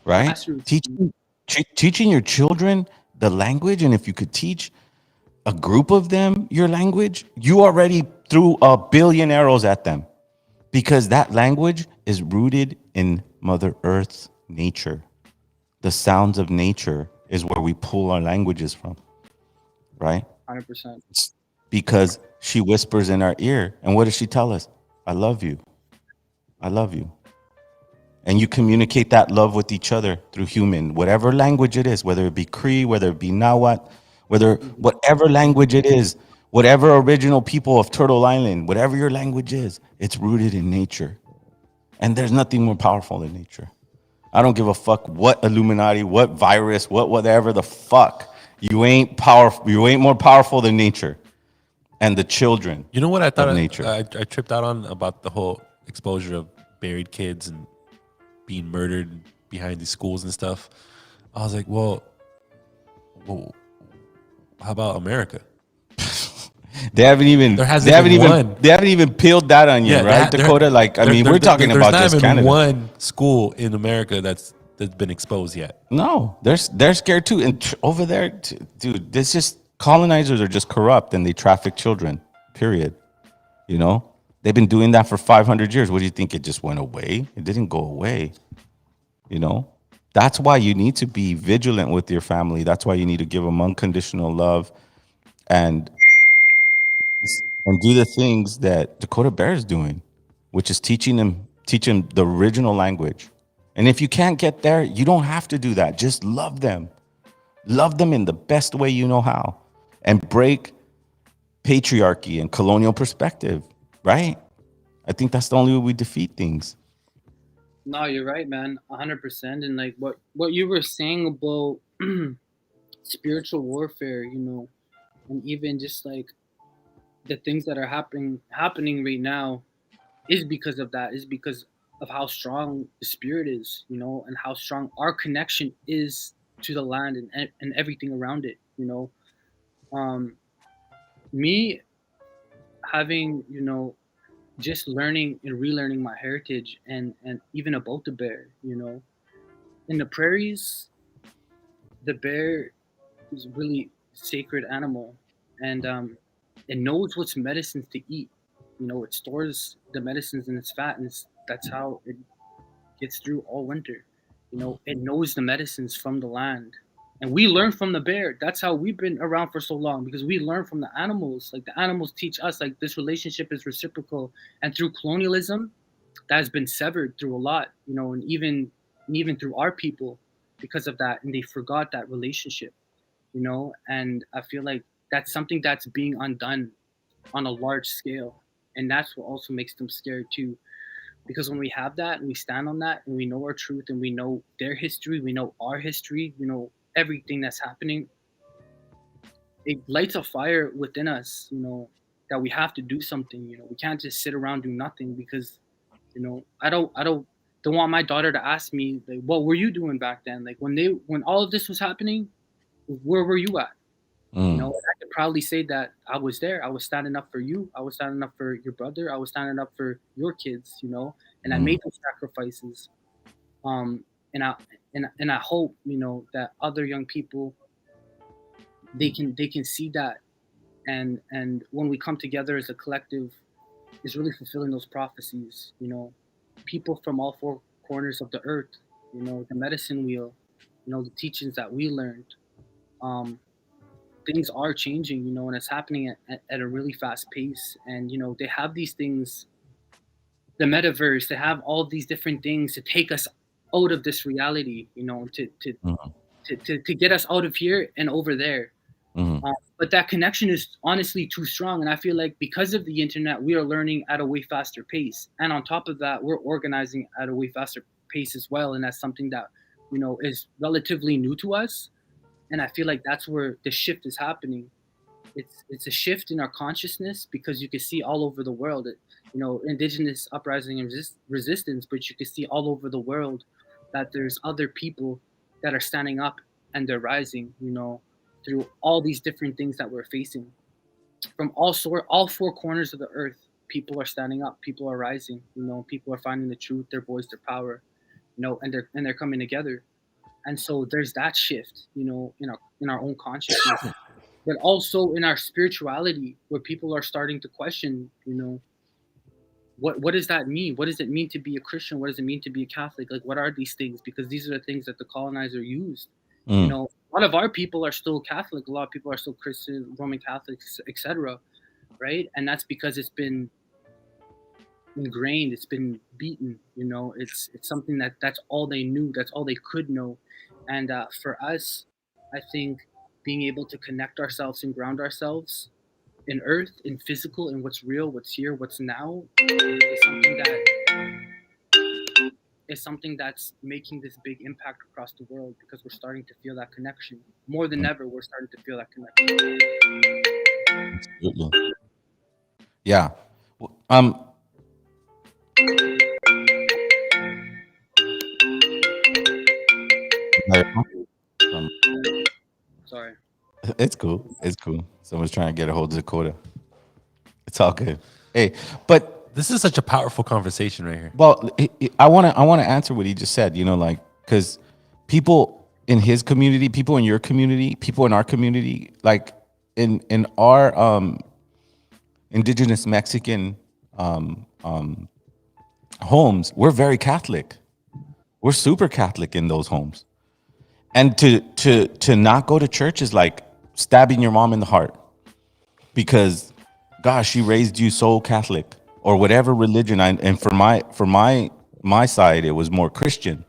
right? Teaching your children the language, and if you could teach a group of them your language, you already threw 1 billion arrows at them, because that language is rooted in Mother Earth's nature. The sounds of nature is where we pull our languages from, right? 100%. Because she whispers in our ear, and what does she tell us? I love you. I love you. And you communicate that love with each other through human, whatever language it is, whether it be Cree, whether it be Nahuatl, whatever language it is, whatever original people of Turtle Island, whatever your language is, it's rooted in nature. And there's nothing more powerful than nature. I don't give a fuck what Illuminati, what virus, whatever the fuck. You ain't powerful. You ain't more powerful than nature and the children. You know what I thought? Nature. I tripped out on about the whole exposure of buried kids and being murdered behind these schools and stuff. I was like, well, how about America? They haven't even peeled that onion, right, Dakota? We're talking about just Canada. There's not even one school in America that's been exposed yet. No, they're scared too. And over there, dude, this just colonizers are just corrupt, and they traffic children. Period. They've been doing that for 500 years. What do you think? It just went away? It didn't go away. That's why you need to be vigilant with your family. That's why you need to give them unconditional love and do the things that Dakota Bear is doing, which is teaching them the original language. And if you can't get there, you don't have to do that. Just love them. Love them in the best way you know how. And break patriarchy and colonial perspective, right? I think that's the only way we defeat things. No, you're right, man. 100%. And like what you were saying about spiritual warfare, and even just like the things that are happening right now is because of that, is because of how strong the spirit is, and how strong our connection is to the land and everything around it, me having, just learning and relearning my heritage and even about the bear, in the prairies, the bear is a really sacred animal, and it knows what's medicines to eat. It stores the medicines in its fat, and that's how it gets through all winter. It knows the medicines from the land. And we learn from the bear. That's how we've been around for so long, because we learn from the animals. Like, the animals teach us, like, this relationship is reciprocal. And through colonialism, that has been severed through a lot, and even through our people because of that. And they forgot that relationship, and I feel like that's something that's being undone on a large scale. And that's what also makes them scared too. Because when we have that and we stand on that and we know our truth and we know their history, we know our history, everything that's happening, it lights a fire within us, that we have to do something. We can't just sit around do nothing, because I don't want my daughter to ask me, like, what were you doing back then? Like, when all of this was happening, where were you at? I could proudly say that I was there. I was standing up for you. I was standing up for your brother. I was standing up for your kids, and I made those sacrifices. And and I hope, you know, that other young people, they can see that, and when we come together as a collective, is really fulfilling those prophecies. You know, people from all four corners of the earth, you know, the medicine wheel, you know, the teachings that we learned. Um, Things are changing, you know, and it's happening at a really fast pace. And you know, they have these things, the metaverse. They have all these different things to take us out of this reality, you know, to get us out of here and over there. But that connection is honestly too strong. And I feel like because of the internet, we are learning at a way faster pace. And on top of that, we're organizing at a way faster pace as well. And that's something that, you know, is relatively new to us. And I feel like that's where the shift is happening. It's a shift in our consciousness, because you can see all over the world, you know, indigenous uprising and resistance, but you can see all over the world that there's other people that are standing up and they're rising, you know, through all these different things that we're facing. From all four corners of the earth, people are standing up, people are rising, you know, people are finding the truth, their voice, their power, you know, and they're coming together. And so there's that shift, you know, in our own consciousness, but also in our spirituality, where people are starting to question, you know, what does that mean? What does it mean to be a Christian? What does it mean to be a Catholic? Like, what are these things? Because these are the things that the colonizer used. You know, a lot of our people are still Catholic. A lot of people are still Christian, Roman Catholics, etc. Right? And that's because it's been ingrained. It's been beaten. You know, it's something that's all they knew. That's all they could know. And for us, I think being able to connect ourselves and ground ourselves in earth, in physical, in what's real, what's here, what's now, is something that's making this big impact across the world, because we're starting to feel that connection more than ever. We're starting to feel that connection. Absolutely. Yeah. Sorry. It's cool. It's cool. Someone's trying to get a hold of Dakota. It's all good. Hey, but this is such a powerful conversation right here. Well, I want to answer what he just said. You know, like, because people in his community, people in your community, people in our community, like in our indigenous Mexican homes, we're very Catholic. We're super Catholic in those homes. And to not go to church is like stabbing your mom in the heart, because gosh, she raised you so Catholic, or whatever religion. And for my side, it was more Christian,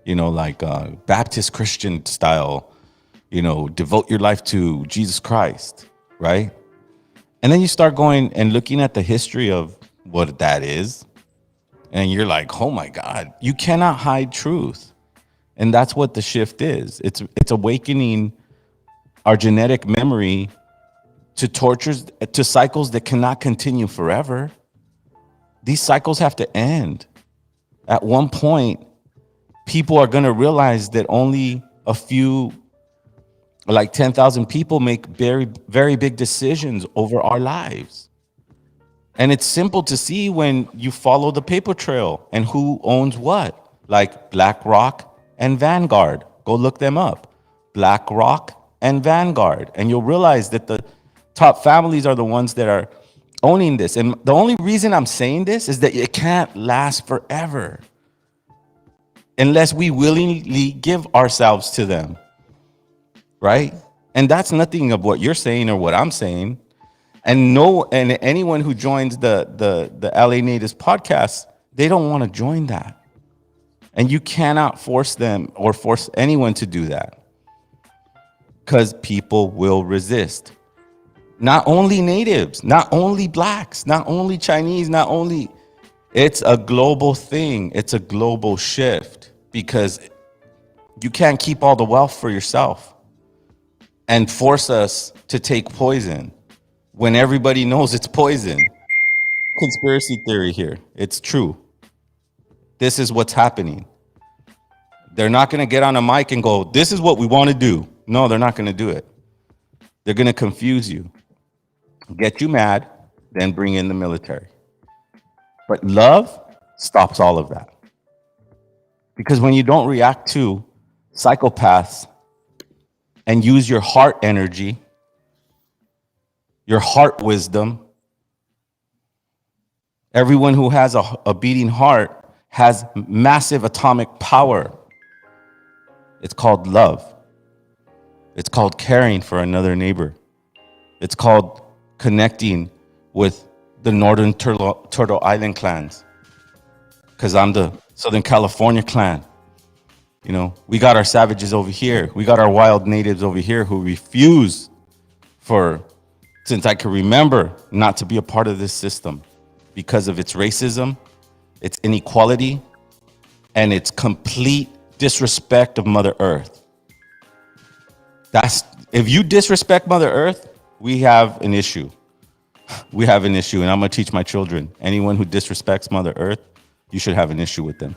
you know, like Baptist Christian style, you know, devote your life to Jesus Christ, right? And then you start going and looking at the history of what that is, and you're like, oh my God, you cannot hide truth. And that's what the shift is. It's awakening our genetic memory to tortures, to cycles that cannot continue forever. These cycles have to end. At one point, people are going to realize that only a few, like 10,000 people, make very, very big decisions over our lives. And it's simple to see when you follow the paper trail and who owns what, like BlackRock and Vanguard. Go look them up. BlackRock and Vanguard. And you'll realize that the top families are the ones that are owning this. And the only reason I'm saying this is that it can't last forever unless we willingly give ourselves to them, right? And that's nothing of what you're saying or what I'm saying. And anyone who joins the LA Natives podcast, they don't want to join that. And you cannot force them or force anyone to do that, because people will resist. Not only natives, not only blacks, not only Chinese, it's a global thing. It's a global shift, because you can't keep all the wealth for yourself and force us to take poison when everybody knows it's poison. Conspiracy theory here. It's true. This is what's happening. They're not going to get on a mic and go, this is what we want to do. No, they're not going to do it. They're going to confuse you, get you mad, then bring in the military. But love stops all of that. Because when you don't react to psychopaths and use your heart energy, your heart wisdom. Everyone who has a beating heart has massive atomic power. It's called love. It's called caring for another neighbor. It's called connecting with the Northern Turtle Island clans. Because I'm the Southern California clan. You know, we got our savages over here. We got our wild natives over here who refuse since I can remember, not to be a part of this system because of its racism, its inequality, and its complete disrespect of Mother Earth. If you disrespect Mother Earth, we have an issue. We have an issue, and I'm going to teach my children. Anyone who disrespects Mother Earth, you should have an issue with them.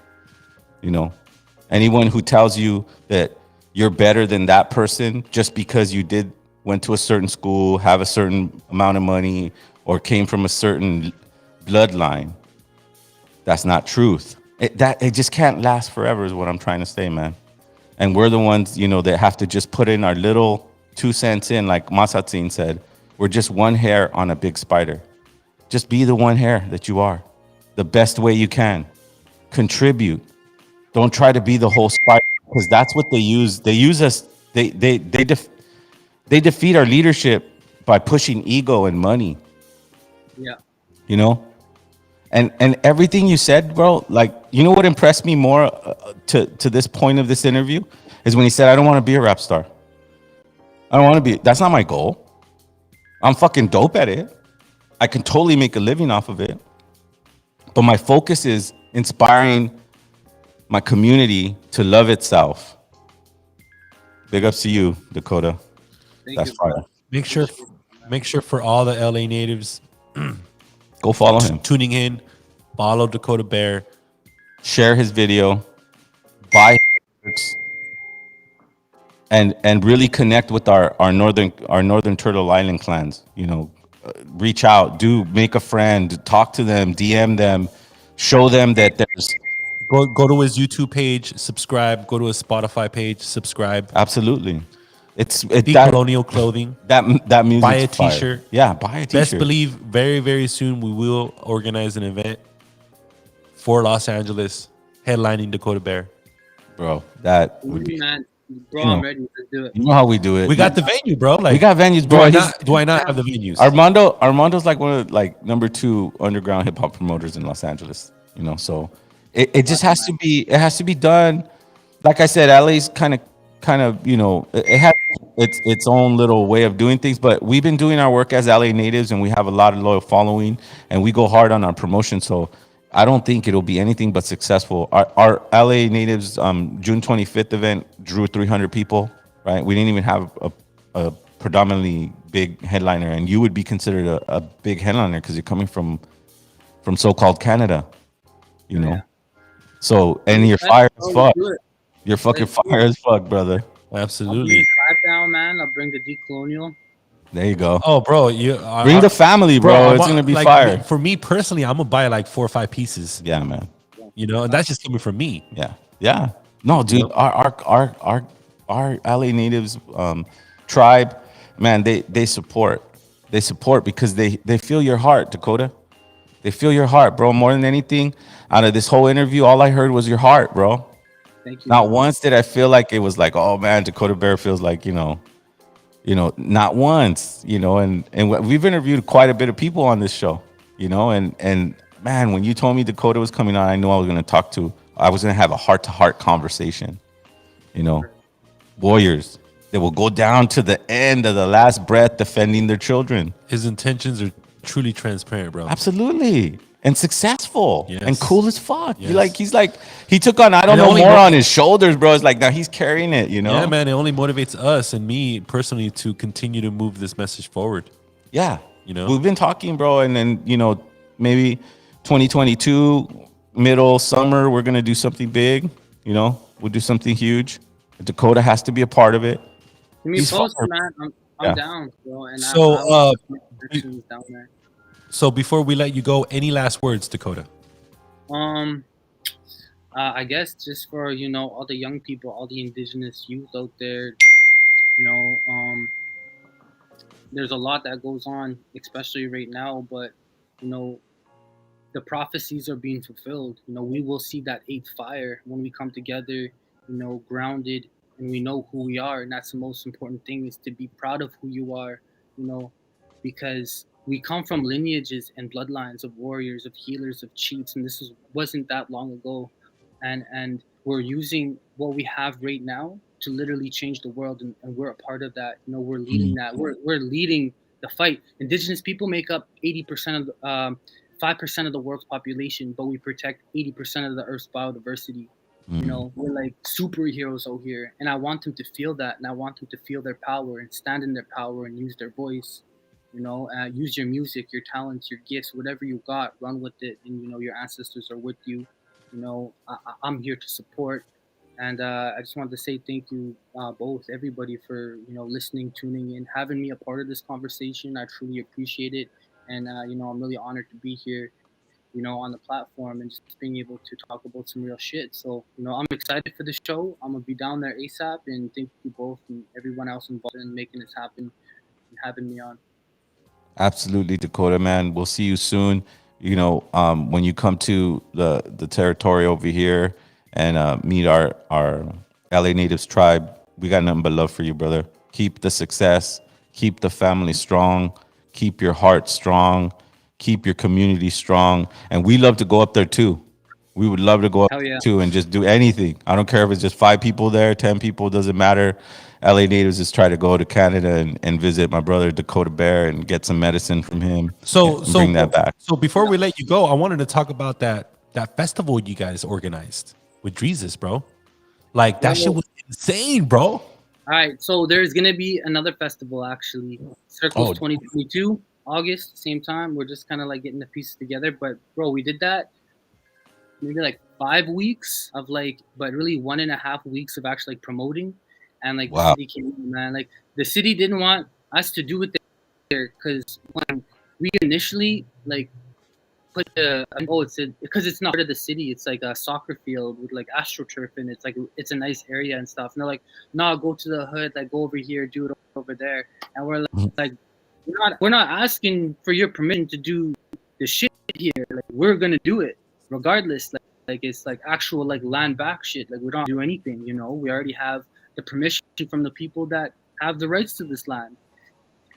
You know, anyone who tells you that you're better than that person just because you went to a certain school, have a certain amount of money, or came from a certain bloodline, that's not truth. It just can't last forever is what I'm trying to say, man. And we're the ones, you know, that have to just put in our little 2 cents in, like Masatzin said. We're just one hair on a big spider. Just be the one hair that you are, the best way you can. Contribute. Don't try to be the whole spider, because that's what they use. They use us. They defeat our leadership by pushing ego and money. Yeah. You know, and everything you said, bro. Like, you know what impressed me more to this point of this interview is when he said, "I don't want to be a rap star. I don't want to be. That's not my goal. I'm fucking dope at it. I can totally make a living off of it. But my focus is inspiring my community to love itself." Big ups to you, Dakota. That's fire. Make sure for all the LA natives, go follow him. Tuning in, follow Dakota Bear, share his video, buy his books, and really connect with our northern Turtle Island clans. You know, reach out, make a friend, talk to them, DM them, show them that there's. Go to his YouTube page, subscribe. Go to his Spotify page, subscribe. Absolutely. It's Colonial clothing. That music. Buy a t-shirt. Fire. Yeah, buy a t-shirt. Best believe very, very soon we will organize an event for Los Angeles, headlining Dakota Bear. Bro, that would be, man. Bro, I'm ready to do it. You know how we do it. We got the venue, bro. Like, we got venues, bro. Do I not have the venues? Armando's like one of number 2 underground hip hop promoters in Los Angeles. You know, so it just has to be. It has to be done. Like I said, LA's kind of, you know, it has its own little way of doing things, but we've been doing our work as LA natives, and we have a lot of loyal following, and we go hard on our promotion. So I don't think it'll be anything but successful. Our LA natives June 25th event drew 300 people, right? We didn't even have a predominantly big headliner, and you would be considered a big headliner because you're coming from so-called Canada, you know. Yeah. So, and you're fire as fuck. You're fucking fire as fuck, brother. Absolutely. I'll clap down, man. I'll bring the decolonial. There you go. Oh, bro, bring the family, bro. It's gonna be like, fire. For me personally, I'm gonna buy like 4 or 5 pieces. Yeah, man. You know, and that's just coming from me. Yeah. No, dude. You know? Our LA natives tribe, man. They support. They support because they feel your heart, Dakota. They feel your heart, bro. More than anything, out of this whole interview, all I heard was your heart, bro. Thank you. Not once did I feel like it was like, oh man, Dakota Bear feels like, you know, not once, you know, and we've interviewed quite a bit of people on this show, you know, and man, when you told me Dakota was coming on, I knew I was going to have a heart-to-heart conversation, you know, warriors that will go down to the end of the last breath defending their children. His intentions are truly transparent, bro. Absolutely. And successful. Yes. And cool as fuck. Yes. He took on, I don't know, more on his shoulders, bro. It's like, now he's carrying it, you know? Yeah, man. It only motivates us and me personally to continue to move this message forward. Yeah. You know? We've been talking, bro. And then, you know, maybe 2022, middle, summer, we're going to do something big. You know, we'll do something huge. Dakota has to be a part of it. Give me post, man. I'm down, bro. And so, down there. So before we let you go, any last words, Dakota? I guess just for all the young people, all the indigenous youth out there, you know, there's a lot that goes on, especially right now. But you know, the prophecies are being fulfilled. We will see that eighth fire when we come together, grounded, and we know who we are. And that's the most important thing, is to be proud of who you are, you know, because we come from lineages and bloodlines of warriors, of healers, of chiefs, and wasn't that long ago. And we're using what we have right now to literally change the world, and we're a part of that. We're leading that. We're leading the fight. Indigenous people make up 80% of the 5% of the world's population, but we protect 80% of the Earth's biodiversity. We're like superheroes out here, and I want them to feel that, and I want them to feel their power and stand in their power and use their voice. Use your music, your talents, your gifts, whatever you got, run with it, and your ancestors are with you. I'm here to support, and I just wanted to say thank you, both, everybody, for listening, tuning in, having me a part of this conversation. I truly appreciate it, and I'm really honored to be here, on the platform, and just being able to talk about some real shit. So I'm excited for the show. I'm gonna be down there ASAP, and thank you both and everyone else involved in making this happen and having me on. Absolutely, Dakota, man. We'll see you soon. When you come to the territory over here and meet our LA Natives tribe, we got nothing but love for you, brother. Keep the success, keep the family strong, keep your heart strong, keep your community strong, and we love to go up there too. We would love to go up Hell yeah. too and just do anything. I don't care if it's just 5 people there, 10 people, doesn't matter. LA Natives just try to go to Canada and visit my brother Dakota Bear and get some medicine from him. So Bring that back. So before we let you go, I wanted to talk about that festival you guys organized with Jesus, bro. Like that shit was insane, bro. All right, so there's gonna be another festival, actually. Circles 2022, August, same time. We're just kind of like getting the pieces together. But bro, we did that maybe like 5 weeks of but really 1.5 weeks of actually promoting, and Wow. The city came in, man. Like the city didn't want us to do it there, because when we initially put because it's not part of the city. It's like a soccer field with astroturf, and it's a nice area and stuff. And they're like, no, go to the hood, go over here, do it over there. And we're like, we're not asking for your permission to do the shit here. We're gonna do it regardless. It's actual land back shit. We don't do anything. We already have the permission from the people that have the rights to this land.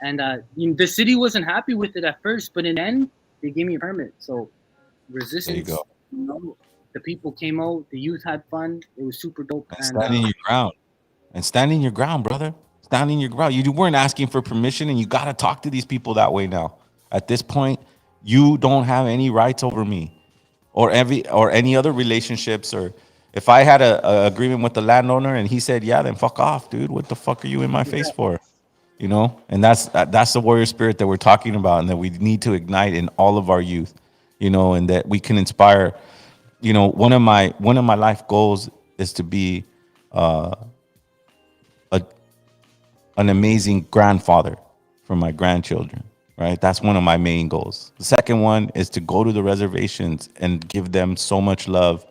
And the city wasn't happy with it at first, but in the end, they gave me a permit. So resistance. There you go. The people came out. The youth had fun. It was super dope. And standing your ground. And standing your ground, brother. Standing your ground. You weren't asking for permission, and you got to talk to these people that way now. At this point, you don't have any rights over me or any other relationships. Or if I had a agreement with the landowner and he said, yeah, then fuck off, dude. What the fuck are you in my face for? And that's the warrior spirit that we're talking about, and that we need to ignite in all of our youth, and that we can inspire. One of my life goals is to be an amazing grandfather for my grandchildren, right? That's one of my main goals. The second one is to go to the reservations and give them so much love.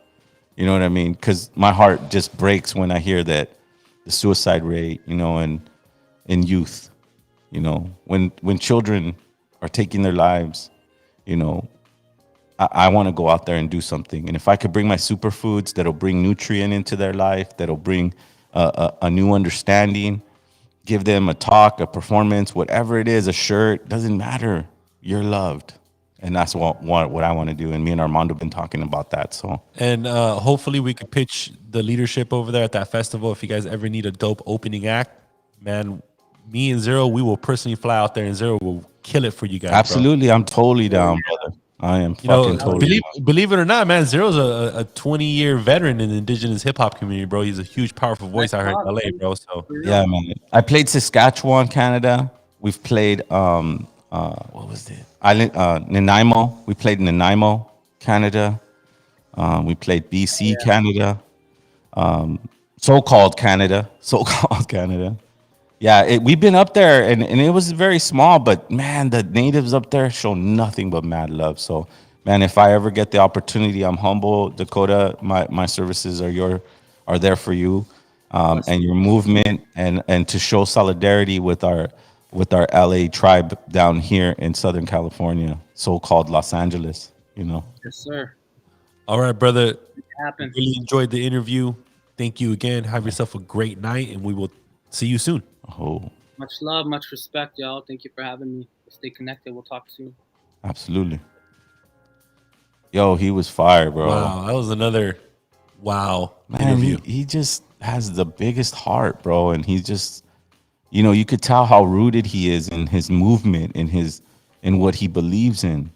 You know what I mean? Because my heart just breaks when I hear that the suicide rate, and in youth, when children are taking their lives, I want to go out there and do something. And if I could bring my superfoods that'll bring nutrient into their life, that'll bring a new understanding, give them a talk, a performance, whatever it is, a shirt, doesn't matter. You're loved. And that's what I want to do. And me and Armando have been talking about that. So, and hopefully we could pitch the leadership over there at that festival. If you guys ever need a dope opening act, man, me and Zero, we will personally fly out there, and Zero will kill it for you guys. Absolutely. Bro. I'm totally down, brother. I am fucking totally down. Believe it or not, man, Zero's a 20-year veteran in the indigenous hip hop community, bro. He's a huge, powerful voice out here in LA, bro. So yeah, man. I played Saskatchewan, Canada. We've played what was it? Island Nanaimo. We played Nanaimo, Canada. We played BC, Canada. So-called Canada. Yeah, we've been up there, and it was very small, but man, the natives up there show nothing but mad love. So man, if I ever get the opportunity, I'm humble. Dakota, my services are there for you, and your movement, and to show solidarity with our LA tribe down here in Southern California, so-called Los Angeles. Yes, sir. All right, brother. It happens. Really enjoyed the interview. Thank you again. Have yourself a great night, and we will see you soon. Oh, Much love, much respect, y'all. Thank you for having me. Stay connected. We'll talk soon. absolutely. Yo, he was fire, bro. Wow, that was another Man, interview. he just has the biggest heart, bro, and he's just, you could tell how rooted he is in his movement, in what he believes in.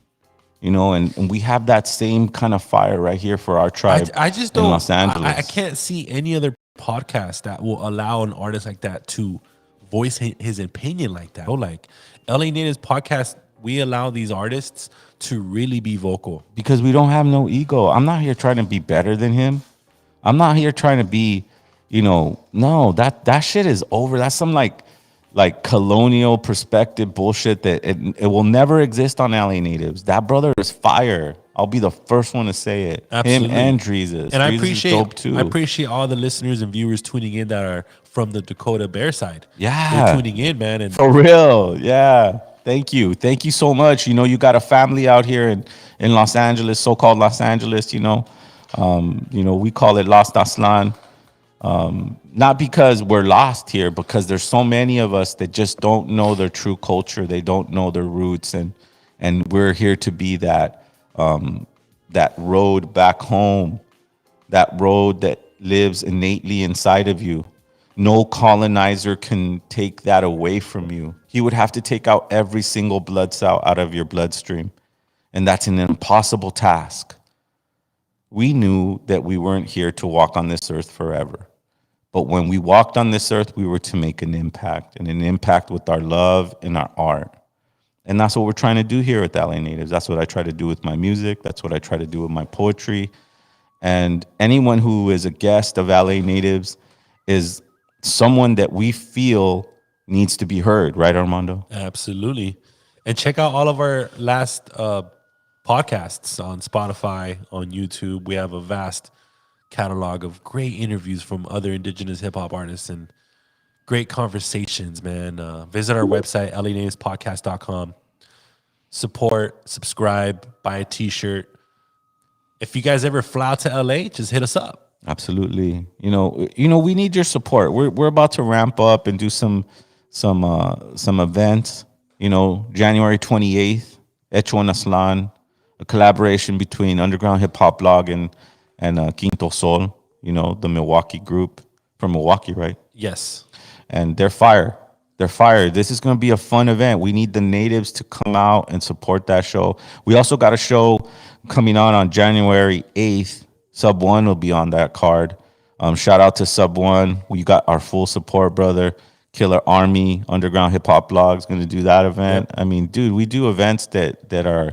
And we have that same kind of fire right here for our tribe. I just in don't. Los Angeles. I can't see any other podcast that will allow an artist like that to voice his opinion like that. Like LA Natives podcast, we allow these artists to really be vocal. Because we don't have no ego. I'm not here trying to be better than him. I'm not here trying to be, no, that shit is over. That's some like colonial perspective bullshit that it will never exist on LA Natives. That brother is fire. I'll be the first one to say it. Absolutely. Him and Dreezus. And Dreezus is dope too. I appreciate all the listeners and viewers tuning in that are from the Dakota Bear side. Yeah. They're tuning in, man. And for real. Yeah. Thank you. Thank you so much. You got a family out here in Los Angeles, so-called Los Angeles, we call it Lost Aslan. Not because we're lost here, because there's so many of us that just don't know their true culture. They don't know their roots, and we're here to be that road back home, that road that lives innately inside of you. No colonizer can take that away from you. He would have to take out every single blood cell out of your bloodstream, and that's an impossible task. We knew that we weren't here to walk on this earth forever. But when we walked on this earth, we were to make an impact, and an impact with our love and our art. And that's what we're trying to do here with LA Natives. That's what I try to do with my music. That's what I try to do with my poetry. And anyone who is a guest of LA Natives is someone that we feel needs to be heard, right, Armando? absolutely. And check out all of our last podcasts on Spotify, on YouTube. We have a vast catalog of great interviews from other indigenous hip hop artists and great conversations, man. Visit our website, lanativespodcast.com. Support, subscribe, buy a t-shirt. If you guys ever fly out to LA, just hit us up. Absolutely. We need your support. We're about to ramp up and do some events. January 28th, Hecho en Aslan, a collaboration between Underground Hip Hop Blog and Quinto Sol, the Milwaukee group from Milwaukee, right? Yes. And they're fire. They're fire. This is going to be a fun event. We need the natives to come out and support that show. We also got a show coming on January 8th. Sub One will be on that card. Shout out to Sub One. We got our full support, brother. Killer Army, Underground Hip Hop Blog is going to do that event. Yep. I mean, dude, we do events that are,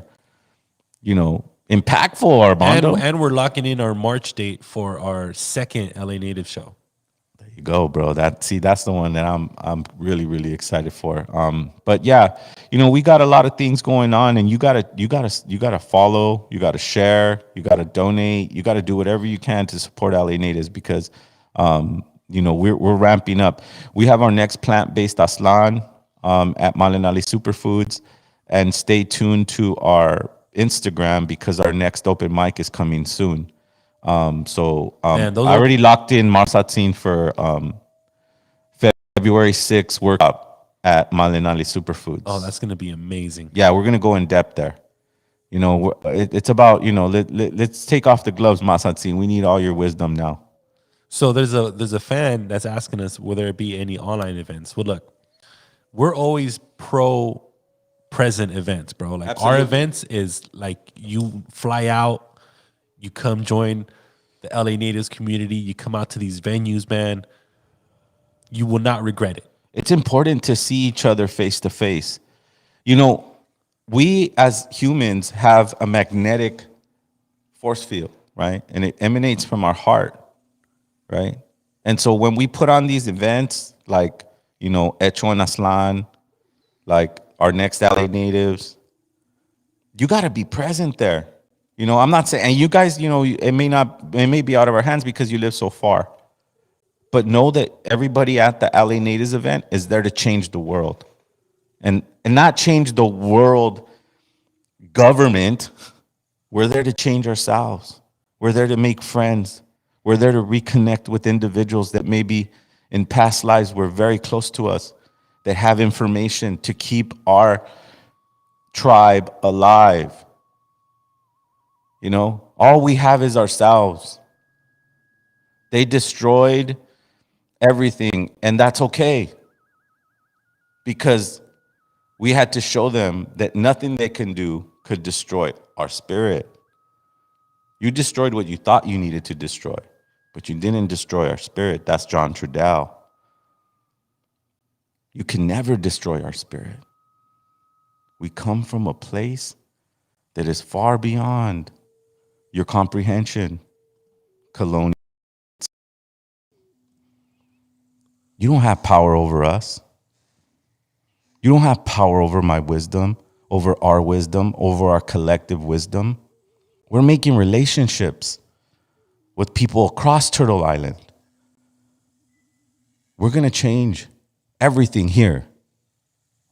impactful, Armando. And we're locking in our March date for our second LA Native show. There you go, bro. That's the one that I'm really, really excited for. But yeah, we got a lot of things going on, and you gotta follow, you gotta share, you gotta donate, you gotta do whatever you can to support LA Natives, because we're ramping up. We have our next plant-based Aslan at Malinali Superfoods, and stay tuned to our Instagram because our next open mic is coming soon. I already locked in Marsatin for February 6th workshop at Malinali Superfoods. Oh, that's going to be amazing. Yeah, we're going to go in depth there. It's about, let's take off the gloves, Marsatin. We need all your wisdom now. So there's a fan that's asking us, will there be any online events? Well, look, we're always pro present events, bro. Like Absolutely. Our events is like you fly out, you come join the LA Natives community, you come out to these venues, man. You will not regret it. It's important to see each other face to face. We as humans have a magnetic force field, right? And it emanates from our heart, right? And so when we put on these events, like, Hecho en Aslan, like our next LA Natives, you got to be present there. You know, I'm not saying, and you guys, you know, it may be out of our hands because you live so far. But know that everybody at the LA Natives event is there to change the world. And not change the world government. We're there to change ourselves. We're there to make friends. We're there to reconnect with individuals that maybe in past lives were very close to us, that have information to keep our tribe alive. You know, all we have is ourselves. They destroyed everything, and that's okay. Because we had to show them that nothing they can do could destroy our spirit. You destroyed what you thought you needed to destroy, but you didn't destroy our spirit. That's John Trudell. You can never destroy our spirit. We come from a place that is far beyond your comprehension. Colonial. You don't have power over us. You don't have power over my wisdom, over our collective wisdom. We're making relationships with people across Turtle Island. We're going to change everything here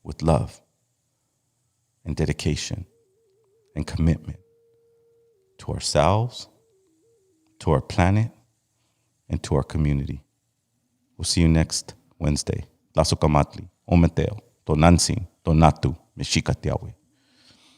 with love and dedication and commitment to ourselves, to our planet, and to our community. We'll see you next Wednesday. Laso Kamatli, Ometeo, Tonansin, Tonatu, Meshikatiawe.